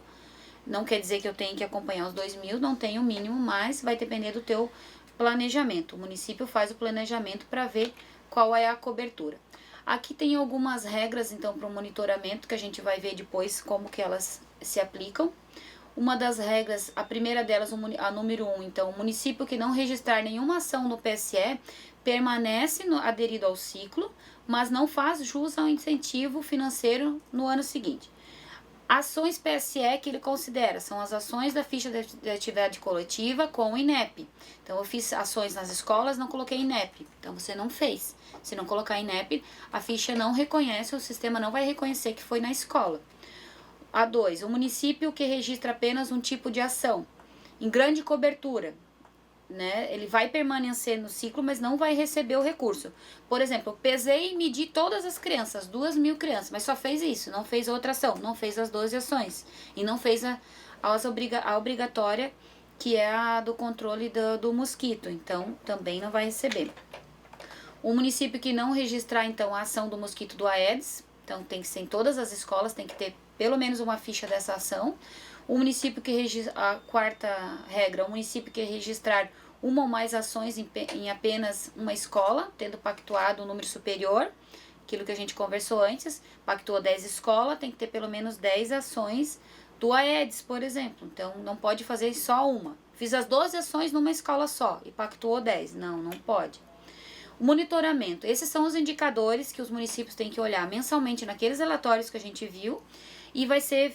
S1: Não quer dizer que eu tenho que acompanhar os 2.000. Não tem o mínimo, mas vai depender do teu planejamento. O município faz o planejamento para ver qual é a cobertura. Aqui tem algumas regras, então, para o monitoramento, que a gente vai ver depois como que elas se aplicam. Uma das regras, a primeira delas, a número 1, então, o município que não registrar nenhuma ação no PSE permanece aderido ao ciclo, mas não faz jus ao incentivo financeiro no ano seguinte. Ações PSE que ele considera são as ações da ficha de atividade coletiva com o INEP. Então, eu fiz ações nas escolas, não coloquei INEP. Então, você não fez. Se não colocar INEP, a ficha não reconhece, o sistema não vai reconhecer que foi na escola. A 2, o município que registra apenas um tipo de ação, em grande cobertura, né? Ele vai permanecer no ciclo, mas não vai receber o recurso. Por exemplo, eu pesei e medi todas as crianças, 2.000 crianças, mas só fez isso, não fez outra ação, não fez as 12 ações. E não fez a obrigatória, que é a do controle do mosquito, então também não vai receber. O município que não registrar, então, a ação do mosquito do Aedes, então tem que ser em todas as escolas, tem que ter pelo menos uma ficha dessa ação. O município que a quarta regra, o município que registrar uma ou mais ações em apenas uma escola, tendo pactuado um número superior, aquilo que a gente conversou antes, pactuou 10 escolas, tem que ter pelo menos 10 ações do Aedes, por exemplo. Então, não pode fazer só uma. Fiz as 12 ações numa escola só e pactuou 10. Não, não pode. O monitoramento. Esses são os indicadores que os municípios têm que olhar mensalmente naqueles relatórios que a gente viu e vai ser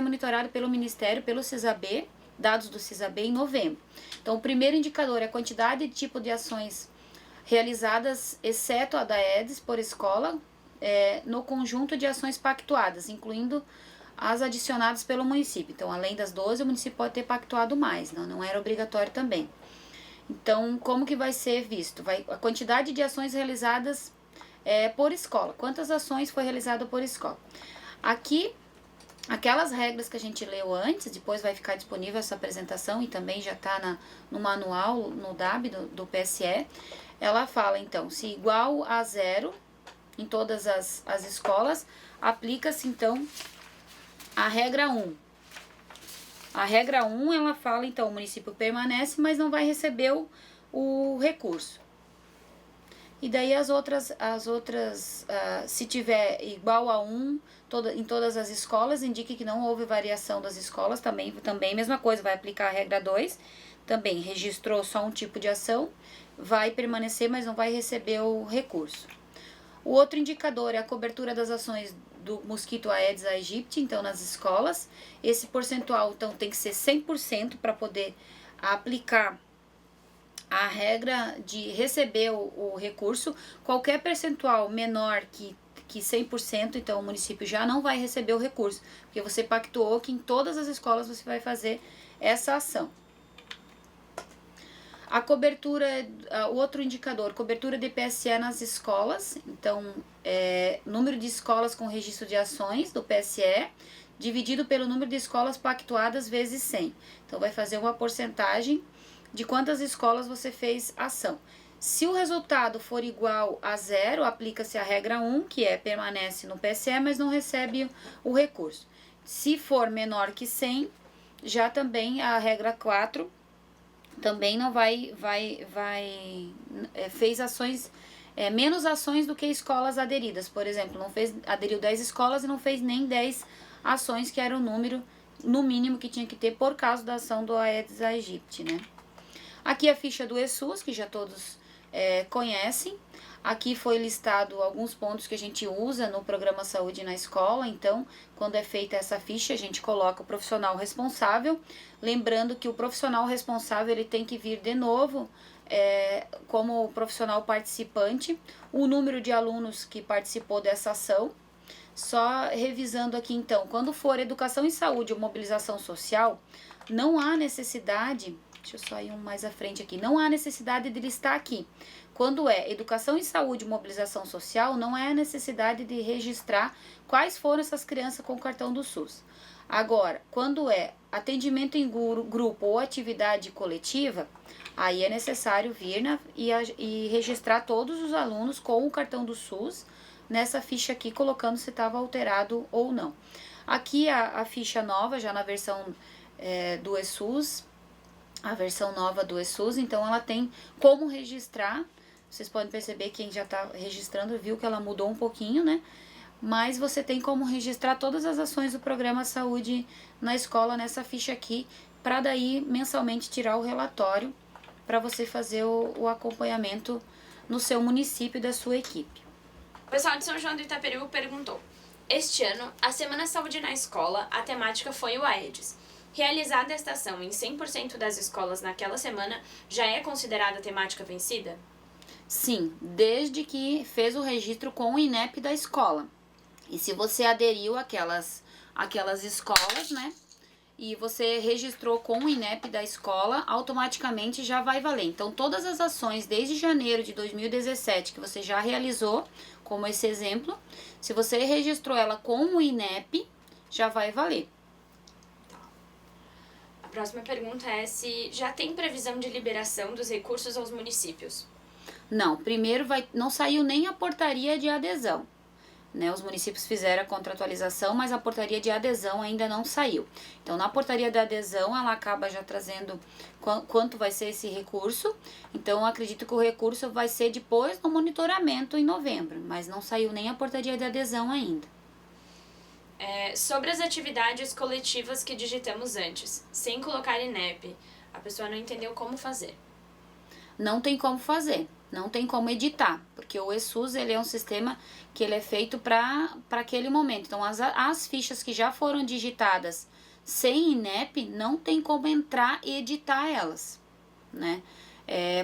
S1: monitorado pelo Ministério, pelo CISAB, dados do CISAB em novembro. Então, o primeiro indicador é a quantidade e tipo de ações realizadas, exceto a da Aedes, por escola, no conjunto de ações pactuadas, incluindo as adicionadas pelo município. Então, além das 12, o município pode ter pactuado mais, não era obrigatório também. Então, como que vai ser visto? A quantidade de ações realizadas por escola. Quantas ações foi realizada por escola? Aqui, aquelas regras que a gente leu antes, depois vai ficar disponível essa apresentação e também já está no manual, no DAB do PSE. Ela fala, então, se igual a 0 em todas as escolas, aplica-se, então, a regra 1. A regra 1, ela fala, então, o município permanece, mas não vai receber o recurso. E daí as outras se tiver igual a 1 em todas as escolas, indique que não houve variação das escolas, também mesma coisa, vai aplicar a regra 2, também registrou só um tipo de ação, vai permanecer, mas não vai receber o recurso. O outro indicador é a cobertura das ações do mosquito Aedes aegypti, então nas escolas. Esse percentual, então, tem que ser 100% para poder aplicar a regra de receber o recurso. Qualquer percentual menor que 100%, então o município já não vai receber o recurso, porque você pactuou que em todas as escolas você vai fazer essa ação. A cobertura, o outro indicador, cobertura de PSE nas escolas, então, número de escolas com registro de ações do PSE, dividido pelo número de escolas pactuadas vezes 100. Então, vai fazer uma porcentagem de quantas escolas você fez ação. Se o resultado for igual a 0, aplica-se a regra 1, que é permanece no PSE, mas não recebe o recurso. Se for menor que 100, já também a regra 4 também não fez ações, menos ações do que escolas aderidas. Por exemplo, aderiu 10 escolas e não fez nem 10 ações, que era o número, no mínimo, que tinha que ter por causa da ação do Aedes aegypti, né? Aqui a ficha do ESUS, que já todos conhecem. Aqui foi listado alguns pontos que a gente usa no programa Saúde na Escola. Então, quando é feita essa ficha, a gente coloca o profissional responsável. Lembrando que o profissional responsável ele tem que vir de novo como profissional participante, o número de alunos que participou dessa ação. Só revisando aqui então, quando for educação em saúde ou mobilização social, não há necessidade, deixa eu só ir mais à frente aqui, não há necessidade de listar aqui. Quando é educação em saúde e mobilização social, não é a necessidade de registrar quais foram essas crianças com o cartão do SUS. Agora, quando é atendimento em grupo ou atividade coletiva, aí é necessário vir e registrar todos os alunos com o cartão do SUS nessa ficha aqui, colocando se estava alterado ou não. Aqui a ficha nova, já na versão do ESUS, a versão nova do ESUS, então ela tem como registrar. Vocês podem perceber, quem já está registrando viu que ela mudou um pouquinho, né? Mas você tem como registrar todas as ações do programa Saúde na Escola nessa ficha aqui, para daí mensalmente tirar o relatório para você fazer o acompanhamento no seu município e da sua equipe.
S2: O pessoal de São João do Itaperu perguntou: este ano, a Semana Saúde na Escola, a temática foi o Aedes. Realizada esta ação em 100% das escolas naquela semana, já é considerada temática vencida?
S1: Sim, desde que fez o registro com o INEP da escola. E se você aderiu àquelas escolas, né? E você registrou com o INEP da escola, automaticamente já vai valer. Então, todas as ações desde janeiro de 2017 que você já realizou, como esse exemplo, se você registrou ela com o INEP, já vai valer.
S2: A próxima pergunta é se já tem previsão de liberação dos recursos aos municípios.
S1: Não, primeiro não saiu nem a portaria de adesão. Né, os municípios fizeram a contratualização, mas a portaria de adesão ainda não saiu. Então, na portaria de adesão, ela acaba já trazendo quanto vai ser esse recurso. Então, eu acredito que o recurso vai ser depois do monitoramento em novembro, mas não saiu nem a portaria de adesão ainda.
S2: Sobre as atividades coletivas que digitamos antes, sem colocar INEP, a pessoa não entendeu como fazer.
S1: Não tem como fazer, não tem como editar, porque o ESUS ele é um sistema que ele é feito para aquele momento. Então, as fichas que já foram digitadas sem INEP, não tem como entrar e editar elas, né?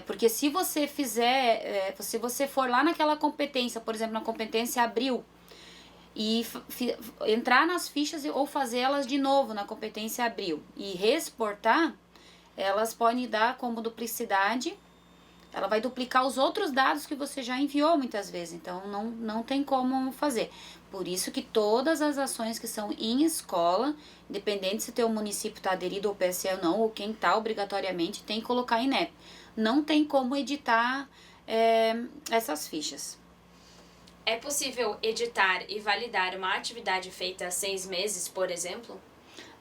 S1: Porque se você fizer, se você for lá naquela competência, por exemplo, na competência abril, e entrar nas fichas ou fazer elas de novo na competência abril e reexportar, elas podem dar como duplicidade. Ela vai duplicar os outros dados que você já enviou muitas vezes, então não tem como fazer. Por isso que todas as ações que são em escola, independente se teu município está aderido ao PSE ou não, ou quem está obrigatoriamente, tem que colocar INEP. Não tem como editar essas fichas.
S2: É possível editar e validar uma atividade feita há 6 meses, por exemplo?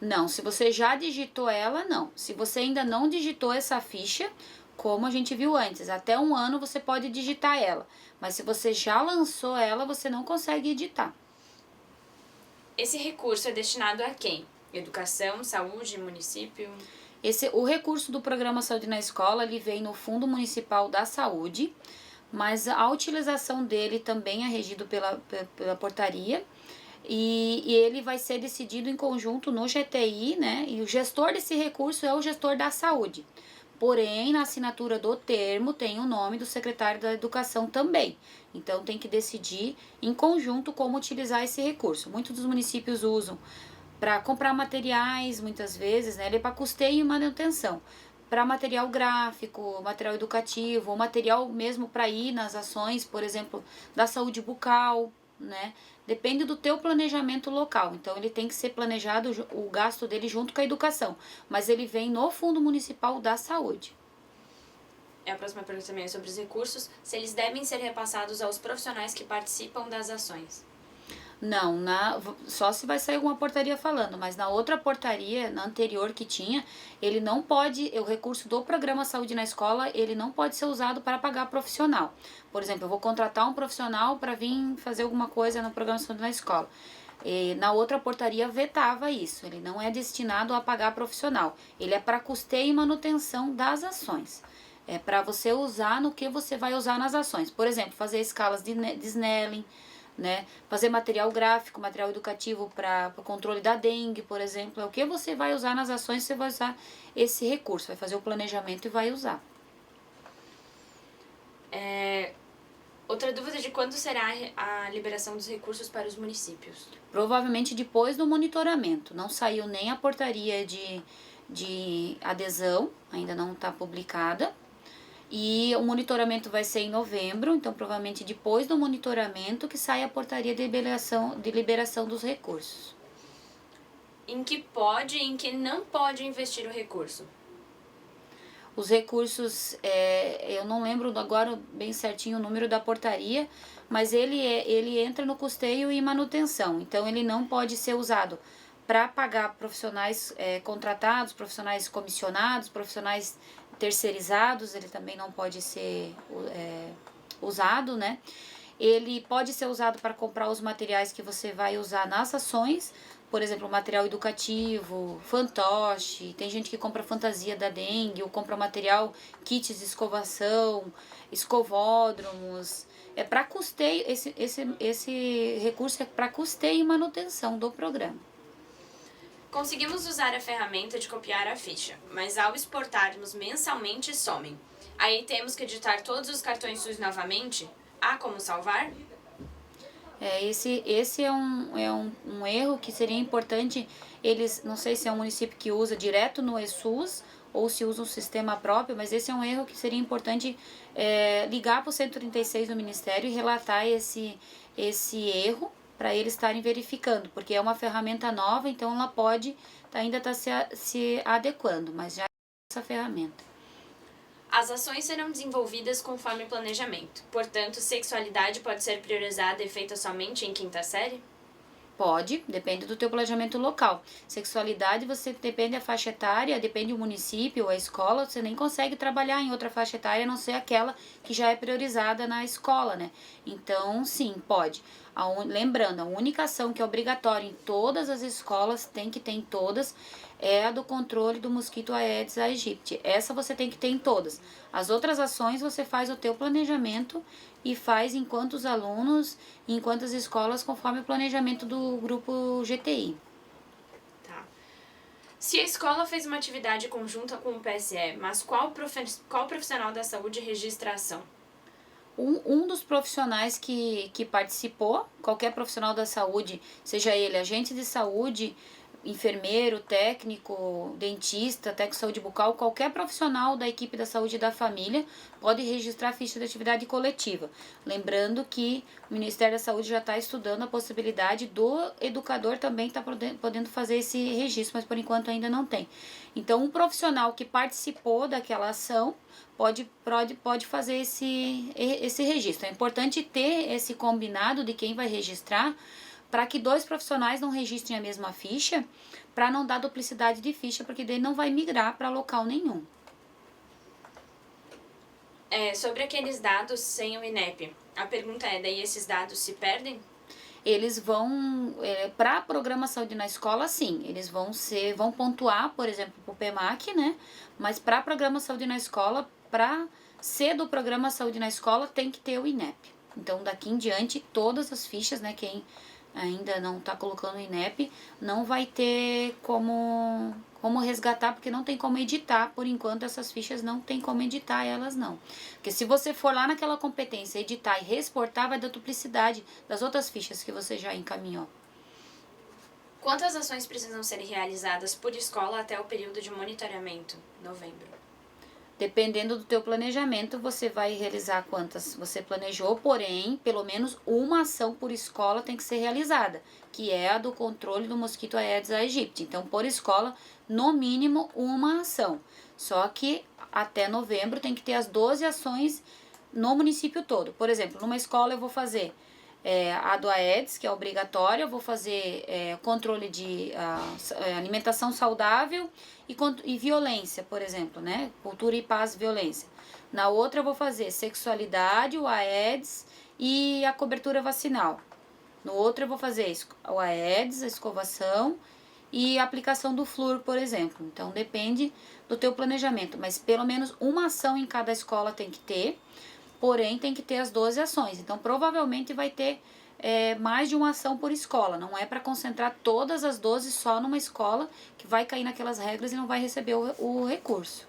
S1: Não, se você já digitou ela, não. Se você ainda não digitou essa ficha, como a gente viu antes, até 1 ano você pode digitar ela. Mas se você já lançou ela, você não consegue editar.
S2: Esse recurso é destinado a quem? Educação, saúde, município?
S1: O recurso do Programa Saúde na Escola, ele vem no Fundo Municipal da Saúde, mas a utilização dele também é regido pela portaria. E ele vai ser decidido em conjunto no GTI, né? E o gestor desse recurso é o gestor da saúde. Porém, na assinatura do termo tem o nome do secretário da Educação também. Então, tem que decidir em conjunto como utilizar esse recurso. Muitos dos municípios usam para comprar materiais, muitas vezes, né? Ele é para custeio e manutenção. Para material gráfico, material educativo, ou material mesmo para ir nas ações, por exemplo, da saúde bucal, né? Depende do teu planejamento local. Então, ele tem que ser planejado o gasto dele junto com a educação. Mas ele vem no Fundo Municipal da Saúde.
S2: A próxima pergunta também é sobre os recursos, se eles devem ser repassados aos profissionais que participam das ações.
S1: Não, só se vai sair alguma portaria falando, mas na outra portaria, na anterior que tinha, ele não pode, o recurso do programa Saúde na Escola, ele não pode ser usado para pagar profissional. Por exemplo, eu vou contratar um profissional para vir fazer alguma coisa no programa Saúde na Escola. E na outra portaria vetava isso, ele não é destinado a pagar profissional, ele é para custeio e manutenção das ações. É para você usar no que você vai usar nas ações. Por exemplo, fazer escalas de Snelling, né? Fazer material gráfico, material educativo para o controle da dengue, por exemplo. É o que você vai usar nas ações, você vai usar esse recurso, vai fazer o planejamento e vai usar.
S2: Outra dúvida de quando será a liberação dos recursos para os municípios?
S1: Provavelmente depois do monitoramento. Não saiu nem a portaria de adesão, ainda não está publicada. E o monitoramento vai ser em novembro, então provavelmente depois do monitoramento que sai a portaria de liberação dos recursos.
S2: Em que pode e em que não pode investir o recurso?
S1: Os recursos, eu não lembro agora bem certinho o número da portaria, mas ele entra no custeio e manutenção, então ele não pode ser usado para pagar profissionais contratados, profissionais comissionados, profissionais terceirizados, ele também não pode ser usado, né? Ele pode ser usado para comprar os materiais que você vai usar nas ações, por exemplo, material educativo, fantoche, tem gente que compra fantasia da dengue, ou compra material, kits de escovação, escovódromos. É para custeio, esse recurso é para custeio e manutenção do programa.
S2: Conseguimos usar a ferramenta de copiar a ficha, mas ao exportarmos mensalmente somem. Aí temos que editar todos os cartões SUS novamente? Há como salvar?
S1: Esse é um erro que seria importante, não sei se é um município que usa direto no eSUS ou se usa um sistema próprio, mas esse é um erro que seria importante ligar para o 136 do Ministério e relatar esse erro, para eles estarem verificando, porque é uma ferramenta nova, então ela pode ainda estar se adequando, mas já é essa ferramenta.
S2: As ações serão desenvolvidas conforme planejamento, portanto, sexualidade pode ser priorizada e feita somente em quinta série?
S1: Pode, depende do teu planejamento local. Sexualidade, você depende da faixa etária, depende do município, a escola, você nem consegue trabalhar em outra faixa etária, a não ser aquela que já é priorizada na escola, né? Então, sim, pode. Lembrando, a única ação que é obrigatória em todas as escolas, tem que ter em todas, é a do controle do mosquito Aedes aegypti. Essa você tem que ter em todas. As outras ações você faz o teu planejamento e faz em quantos alunos, em quantas escolas, conforme o planejamento do grupo GTI.
S2: Tá. Se a escola fez uma atividade conjunta com o PSE, mas qual profissional da saúde registra a ação?
S1: Um dos profissionais que participou, qualquer profissional da saúde, seja ele agente de saúde, enfermeiro, técnico, dentista, técnico de saúde bucal, qualquer profissional da equipe da saúde da família pode registrar a ficha de atividade coletiva. Lembrando que o Ministério da Saúde já está estudando a possibilidade do educador também estar podendo fazer esse registro, mas por enquanto ainda não tem. Então, um profissional que participou daquela ação pode fazer esse registro. É importante ter esse combinado de quem vai registrar, para que dois profissionais não registrem a mesma ficha, para não dar duplicidade de ficha, porque daí não vai migrar para local nenhum.
S2: Sobre aqueles dados sem o INEP, a pergunta é, daí esses dados se perdem?
S1: Eles vão, para programa Saúde na Escola, sim, eles vão pontuar, por exemplo, para o PEMAC, né? Mas para programa Saúde na Escola, para ser do programa Saúde na Escola, tem que ter o INEP. Então, daqui em diante, todas as fichas, né, quem ainda não está colocando o INEP, não vai ter como resgatar, porque não tem como editar, por enquanto essas fichas não tem como editar elas não. Porque se você for lá naquela competência, editar e reexportar, vai dar duplicidade das outras fichas que você já encaminhou.
S2: Quantas ações precisam ser realizadas por escola até o período de monitoramento, novembro?
S1: Dependendo do teu planejamento, você vai realizar quantas você planejou, porém, pelo menos uma ação por escola tem que ser realizada, que é a do controle do mosquito Aedes aegypti. Então, por escola, no mínimo, uma ação. Só que até novembro tem que ter as 12 ações no município todo. Por exemplo, numa escola eu vou fazer a do Aedes, que é obrigatória, eu vou fazer controle de alimentação saudável e violência, por exemplo, né? Cultura e paz, violência. Na outra eu vou fazer sexualidade, o Aedes e a cobertura vacinal. No outro eu vou fazer o Aedes, a escovação e a aplicação do flúor, por exemplo. Então depende do teu planejamento, mas pelo menos uma ação em cada escola tem que ter, porém tem que ter as 12 ações. Então provavelmente vai ter mais de uma ação por escola, não é para concentrar todas as 12 só numa escola que vai cair naquelas regras e não vai receber o recurso.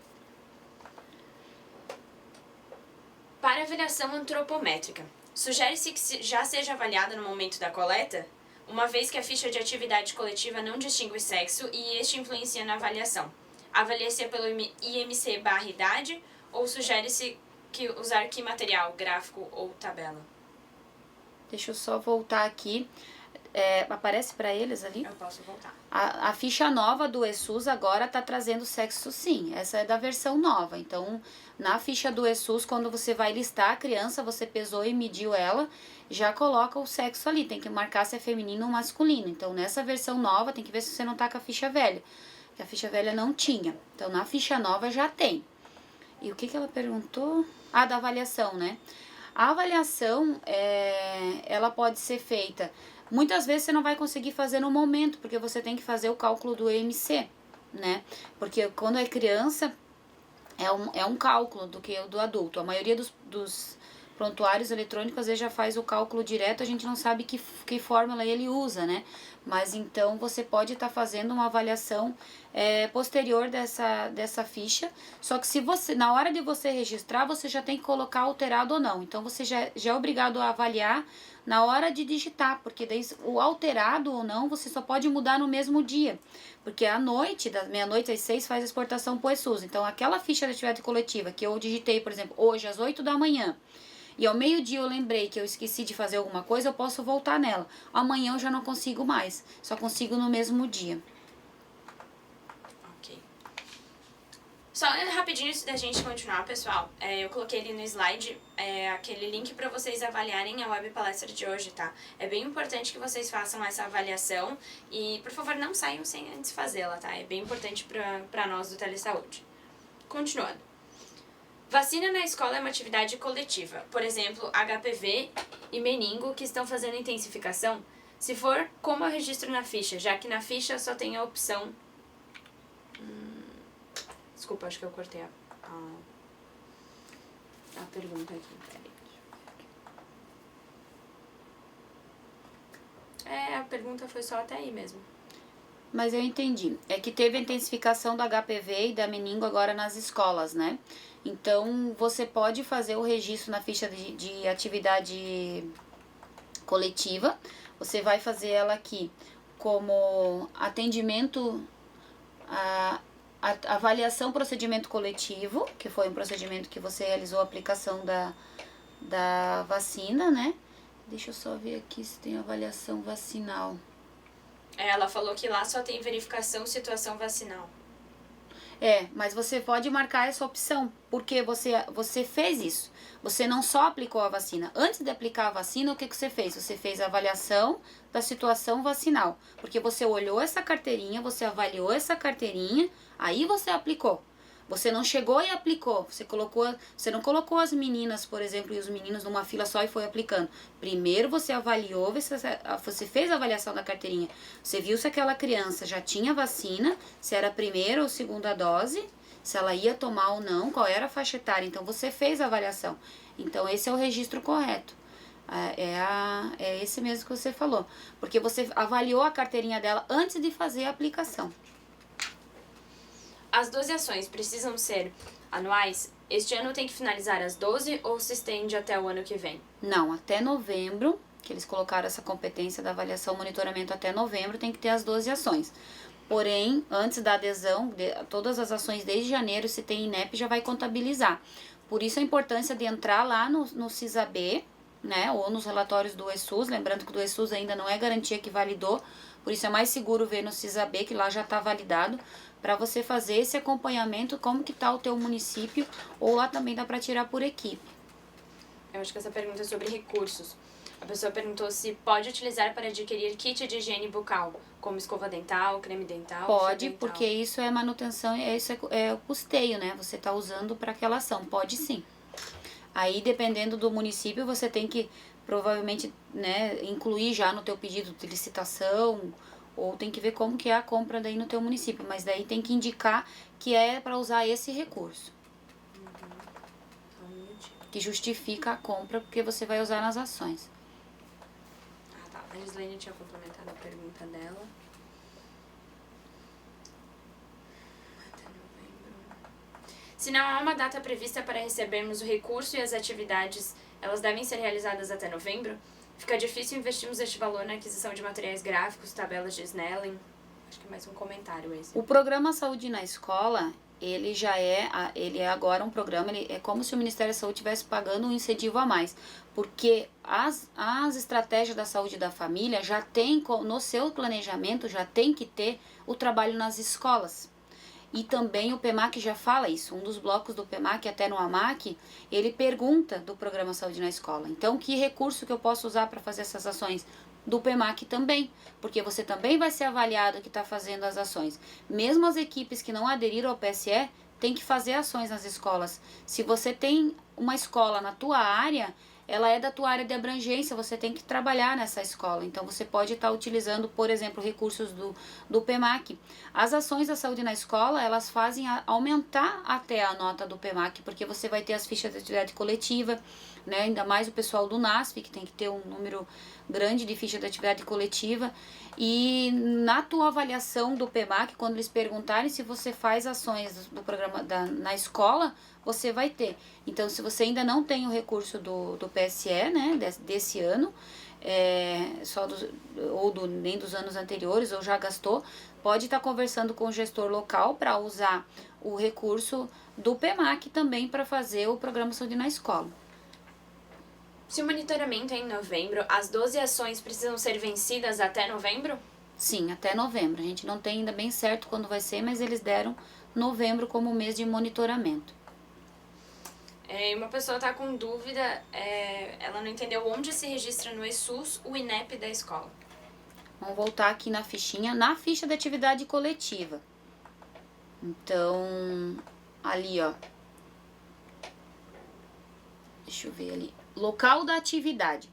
S2: Para avaliação antropométrica, sugere-se que já seja avaliada no momento da coleta, uma vez que a ficha de atividade coletiva não distingue sexo e este influencia na avaliação. Avalia-se pelo IMC/idade ou sugere-se que usar que material, gráfico ou tabela?
S1: Deixa eu só voltar aqui. Aparece para eles ali?
S2: Eu posso voltar.
S1: A ficha nova do ESUS agora está trazendo sexo sim. Essa é da versão nova. Então, na ficha do ESUS, quando você vai listar a criança, você pesou e mediu ela, já coloca o sexo ali. Tem que marcar se é feminino ou masculino. Então, nessa versão nova, tem que ver se você não tá com a ficha velha. Que a ficha velha não tinha. Então, na ficha nova já tem. E o que ela perguntou? Da avaliação, né? A avaliação, ela pode ser feita. Muitas vezes você não vai conseguir fazer no momento, porque você tem que fazer o cálculo do EMC, né? Porque quando é criança, é um cálculo do que o do adulto. A maioria dos prontuários eletrônicos, às vezes, já faz o cálculo direto, a gente não sabe que fórmula ele usa, né? Mas então você pode estar fazendo uma avaliação posterior dessa ficha, só que se você, na hora de você registrar, você já tem que colocar alterado ou não. Então você já é obrigado a avaliar na hora de digitar, porque daí o alterado ou não, você só pode mudar no mesmo dia. Porque à noite, das meia-noite às 6, faz a exportação pro ESUS. Então aquela ficha de atividade coletiva que eu digitei, por exemplo, hoje às 8 da manhã, e ao meio-dia eu lembrei que eu esqueci de fazer alguma coisa, eu posso voltar nela. Amanhã eu já não consigo mais, só consigo no mesmo dia.
S2: Ok. Só rapidinho antes da gente continuar, pessoal, eu coloquei ali no slide aquele link para vocês avaliarem a web palestra de hoje, tá? É bem importante que vocês façam essa avaliação e, por favor, não saiam sem antes fazê-la, tá? É bem importante para nós do Telesaúde. Continuando. Vacina na escola é uma atividade coletiva. Por exemplo, HPV e meningo que estão fazendo intensificação. Se for, como eu registro na ficha? Já que na ficha só tem a opção... Desculpa, acho que eu cortei a pergunta aqui. Peraí. A pergunta foi só até aí mesmo.
S1: Mas eu entendi. É que teve a intensificação do HPV e da meningo agora nas escolas, né? Então, você pode fazer o registro na ficha de atividade coletiva. Você vai fazer ela aqui como atendimento, avaliação procedimento coletivo, que foi um procedimento que você realizou a aplicação da vacina, né? Deixa eu só ver aqui se tem avaliação vacinal.
S2: Ela falou que lá só tem verificação situação vacinal.
S1: Mas você pode marcar essa opção, porque você fez isso. Você não só aplicou a vacina. Antes de aplicar a vacina, o que você fez? Você fez a avaliação da situação vacinal. Porque você olhou essa carteirinha, você avaliou essa carteirinha, aí você aplicou. Você não chegou e aplicou. Você não colocou as meninas, por exemplo, e os meninos numa fila só e foi aplicando. Primeiro você avaliou, você fez a avaliação da carteirinha. Você viu se aquela criança já tinha vacina, se era a primeira ou segunda dose, se ela ia tomar ou não, qual era a faixa etária. Então você fez a avaliação. Então esse é o registro correto. É esse mesmo que você falou. Porque você avaliou a carteirinha dela antes de fazer a aplicação.
S2: As 12 ações precisam ser anuais? Este ano tem que finalizar as 12 ou se estende até o ano que vem?
S1: Não, até novembro, que eles colocaram essa competência da avaliação, monitoramento até novembro, tem que ter as 12 ações. Porém, antes da adesão, todas as ações desde janeiro, se tem INEP, já vai contabilizar. Por isso a importância de entrar lá no CISAB, né, ou nos relatórios do ESUS, lembrando que do ESUS ainda não é garantia que validou, por isso é mais seguro ver no CISAB, que lá já está validado, para você fazer esse acompanhamento, como que tá o teu município, ou lá também dá para tirar por equipe.
S2: Eu acho que essa pergunta é sobre recursos. A pessoa perguntou se pode utilizar para adquirir kit de higiene bucal, como escova dental, creme dental, fio
S1: Pode,
S2: dental.
S1: porque isso é manutenção, isso é o custeio, né? Você tá usando para aquela ação, pode sim. Aí, dependendo do município, você tem que provavelmente, né, incluir já no teu pedido de licitação, ou tem que ver como que é a compra daí no teu município, mas daí tem que indicar que é para usar esse recurso,
S2: Só um minutinho.
S1: que justifica a compra, porque você vai usar nas ações.
S2: Ah, tá. A Gislaine tinha complementado a pergunta dela. Até novembro. Se não há uma data prevista para recebermos o recurso e as atividades, elas devem ser realizadas até novembro? Fica difícil investirmos este valor na aquisição de materiais gráficos, tabelas de Snellen. Acho que é mais um comentário esse.
S1: O programa Saúde na Escola, ele é agora um programa, ele é como se o Ministério da Saúde estivesse pagando um incentivo a mais, porque as estratégias da saúde da família já tem, no seu planejamento, já tem que ter o trabalho nas escolas. E também o PEMAC já fala isso, um dos blocos do PEMAC, até no AMAC, ele pergunta do programa Saúde na Escola. Então, que recurso que eu posso usar para fazer essas ações? Do PEMAC também, porque você também vai ser avaliado que está fazendo as ações. Mesmo as equipes que não aderiram ao PSE, tem que fazer ações nas escolas. Se você tem uma escola na tua área, ela é da tua área de abrangência, você tem que trabalhar nessa escola. Então, você pode estar utilizando, por exemplo, recursos do PEMAC. As ações da saúde na escola, elas fazem aumentar até a nota do PEMAC, porque você vai ter as fichas de atividade coletiva, né? Ainda mais o pessoal do NASF, que tem que ter um número grande de ficha de atividade coletiva. E na tua avaliação do PEMAC, quando eles perguntarem se você faz ações do programa na escola, você vai ter. Então, se você ainda não tem o recurso do PSE, né, desse ano, nem dos anos anteriores, ou já gastou, pode estar conversando com o gestor local para usar o recurso do PEMAC também para fazer o programa Saúde na Escola.
S2: Se o monitoramento é em novembro, as 12 ações precisam ser vencidas até novembro?
S1: Sim, até novembro. A gente não tem ainda bem certo quando vai ser, mas eles deram novembro como mês de monitoramento.
S2: Uma pessoa está com dúvida, ela não entendeu onde se registra no ESUS o INEP da escola.
S1: Vamos voltar aqui na fichinha, na ficha de atividade coletiva. Então, ali, ó. Deixa eu ver ali. Local da atividade.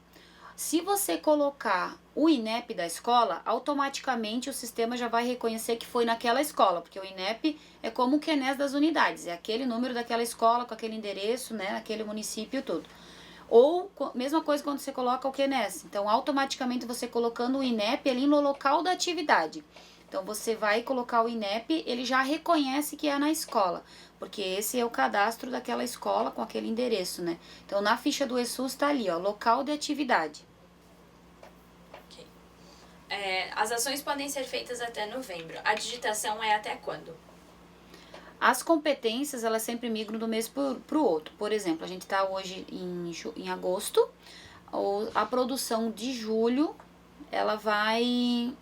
S1: Se você colocar o INEP da escola, automaticamente o sistema já vai reconhecer que foi naquela escola, porque o INEP é como o QNES das unidades, é aquele número daquela escola, com aquele endereço, né, naquele município, tudo. Ou, mesma coisa quando você coloca o QNES, então automaticamente você colocando o INEP ali no local da atividade. Então você vai colocar o INEP, ele já reconhece que é na escola, porque esse é o cadastro daquela escola com aquele endereço, né? Então na ficha do ESUS tá ali, ó, local de atividade.
S2: As ações podem ser feitas até novembro. A digitação é até quando?
S1: As competências, elas sempre migram do mês pro outro. Por exemplo, a gente tá hoje em agosto, a produção de julho, ela vai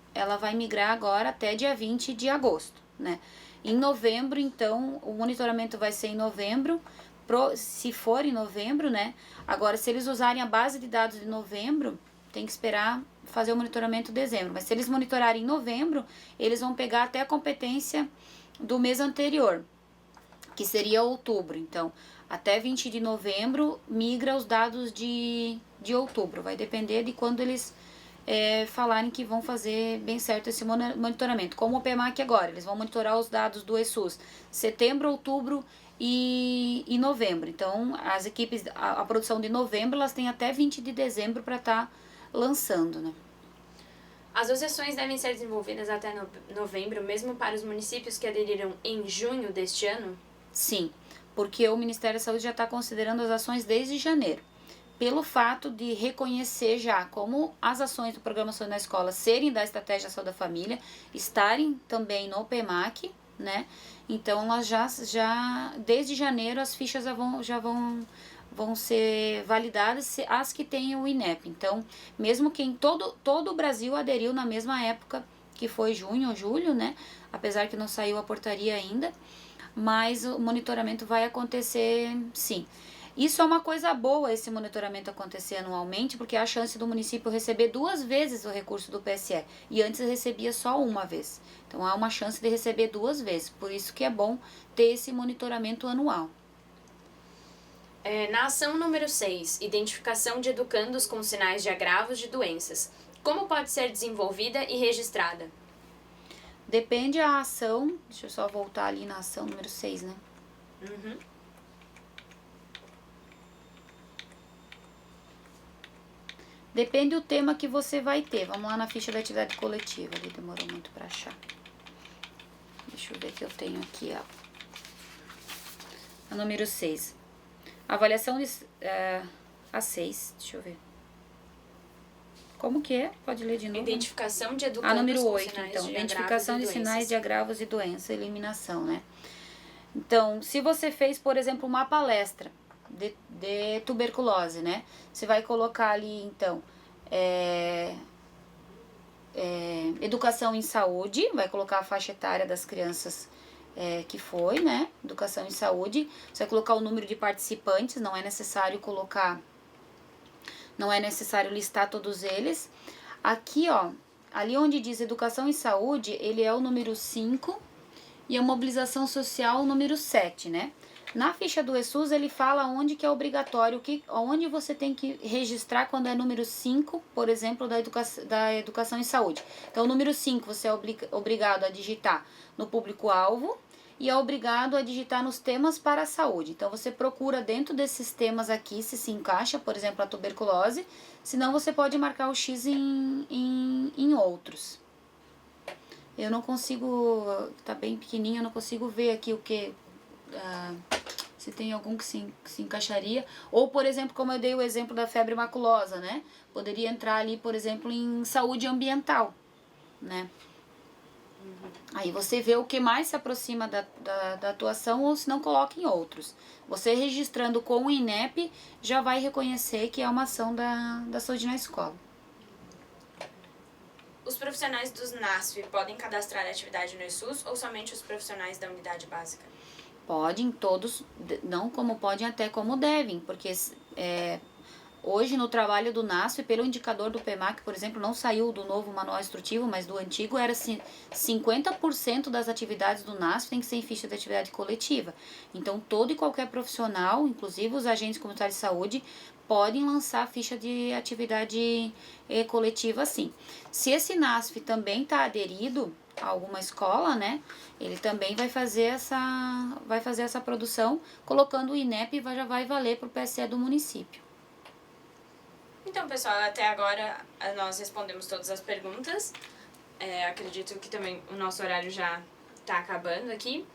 S1: migrar agora até dia 20 de agosto, né? Em novembro, então, o monitoramento vai ser em novembro, se for em novembro, né? Agora, se eles usarem a base de dados de novembro, tem que esperar fazer o monitoramento em dezembro. Mas se eles monitorarem em novembro, eles vão pegar até a competência do mês anterior, que seria outubro. Então, até 20 de novembro, migra os dados de outubro. Vai depender de quando eles falarem que vão fazer bem certo esse monitoramento. Como o PEMAC agora, eles vão monitorar os dados do ESUS setembro, outubro e novembro. Então, as equipes, a produção de novembro, elas têm até 20 de dezembro para estar lançando, né?
S2: As ações devem ser desenvolvidas até novembro, mesmo para os municípios que aderiram em junho deste ano?
S1: Sim, porque o Ministério da Saúde já está considerando as ações desde janeiro. Pelo fato de reconhecer já como as ações do Programa Saúde na Escola serem da Estratégia Saúde da Família, estarem também no PEMAC, né? Então, elas já desde janeiro, as fichas já vão ser validadas, as que têm o INEP. Então, mesmo quem todo o Brasil aderiu na mesma época que foi junho ou julho, né? Apesar que não saiu a portaria ainda, mas o monitoramento vai acontecer sim. Isso é uma coisa boa, esse monitoramento acontecer anualmente, porque há a chance do município receber 2 vezes o recurso do PSE, e antes recebia só uma vez. Então há uma chance de receber 2 vezes, por isso que é bom ter esse monitoramento anual.
S2: Na ação número 6, identificação de educandos com sinais de agravos de doenças, como pode ser desenvolvida e registrada?
S1: Depende a ação, deixa eu só voltar ali na ação número 6, né?
S2: Uhum.
S1: Depende do tema que você vai ter. Vamos lá na ficha da atividade coletiva, ali demorou muito para achar. Deixa eu ver que eu tenho aqui, ó. A número 6. Avaliação de... a 6, deixa eu ver. Como que é? Pode ler de novo.
S2: Identificação de educandos
S1: A número
S2: com
S1: 8,
S2: sinais
S1: então.
S2: de
S1: Identificação de
S2: agravos e
S1: sinais
S2: doenças.
S1: de agravos e doença, eliminação, né? Então, se você fez, por exemplo, uma palestra de tuberculose, né? Você vai colocar ali, então, educação em saúde, vai colocar a faixa etária das crianças que foi, né? Educação em saúde. Você vai colocar o número de participantes, não é necessário listar todos eles. Aqui, ó, ali onde diz educação em saúde, ele é o número 5 e a mobilização social o número 7, né? Na ficha do ESUS ele fala onde que é obrigatório, onde você tem que registrar quando é número 5, por exemplo, da educação em saúde. Então, o número 5 você é obrigado a digitar no público-alvo e é obrigado a digitar nos temas para a saúde. Então, você procura dentro desses temas aqui se encaixa, por exemplo, a tuberculose, senão você pode marcar o X em outros. Eu não consigo, tá bem pequenininho, eu não consigo ver aqui o que... se tem algum que se encaixaria. Ou, por exemplo, como eu dei o exemplo da febre maculosa, né? Poderia entrar ali, por exemplo, em saúde ambiental, né? Aí você vê o que mais se aproxima da atuação ou se não coloca em outros. Você registrando com o INEP já vai reconhecer que é uma ação da saúde na escola.
S2: Os profissionais dos NASF podem cadastrar a atividade no ESUS ou somente os profissionais da unidade básica?
S1: Podem todos, não como podem, até como devem, porque hoje no trabalho do NASF, pelo indicador do PEMAC, por exemplo, não saiu do novo manual instrutivo, mas do antigo era 50% das atividades do NASF tem que ser em ficha de atividade coletiva. Então, todo e qualquer profissional, inclusive os agentes comunitários de saúde, podem lançar a ficha de atividade coletiva sim. Se esse NASF também está aderido a alguma escola, né, ele também vai fazer essa produção, colocando o INEP já vai valer para o PSE do município.
S2: Então, pessoal, até agora nós respondemos todas as perguntas. Acredito que também o nosso horário já está acabando aqui.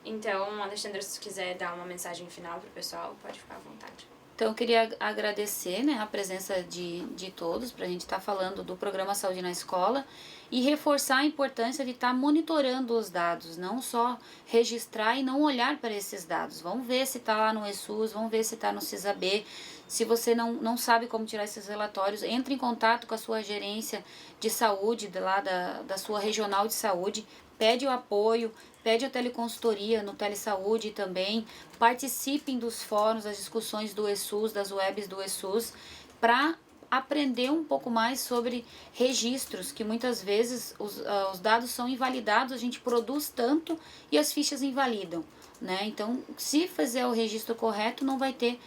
S2: Então, Alexandra, se tu quiser dar uma mensagem final pro pessoal, pode ficar à vontade.
S1: Então, eu queria agradecer, né, a presença de todos para a gente estar falando do programa Saúde na Escola e reforçar a importância de estar monitorando os dados, não só registrar e não olhar para esses dados. Vamos ver se está lá no ESUS, vamos ver se está no CISAB. Se você não sabe como tirar esses relatórios, entre em contato com a sua gerência de saúde, lá da sua regional de saúde, pede o apoio, pede a teleconsultoria no Telesaúde também, participem dos fóruns, das discussões do ESUS, das webs do ESUS, para aprender um pouco mais sobre registros, que muitas vezes os dados são invalidados, a gente produz tanto e as fichas invalidam, né? Então, se fizer o registro correto, não vai ter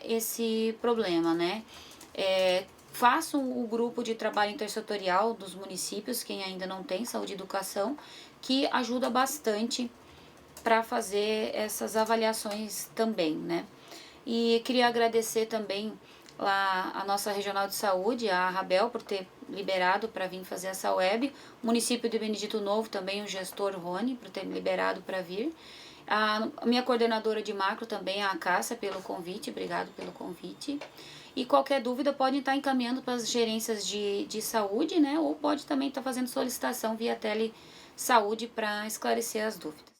S1: esse problema, né? Façam o grupo de trabalho intersetorial dos municípios, quem ainda não tem, saúde e educação, que ajuda bastante para fazer essas avaliações também, né? E queria agradecer também lá a nossa regional de saúde, a Rabel, por ter liberado para vir fazer essa web, o município de Benedito Novo também, o gestor Rony, por ter me liberado para vir. A minha coordenadora de macro também, a Cássia, pelo convite, obrigado pelo convite. E qualquer dúvida pode estar encaminhando para as gerências de saúde, né? Ou pode também estar fazendo solicitação via Telesaúde para esclarecer as dúvidas.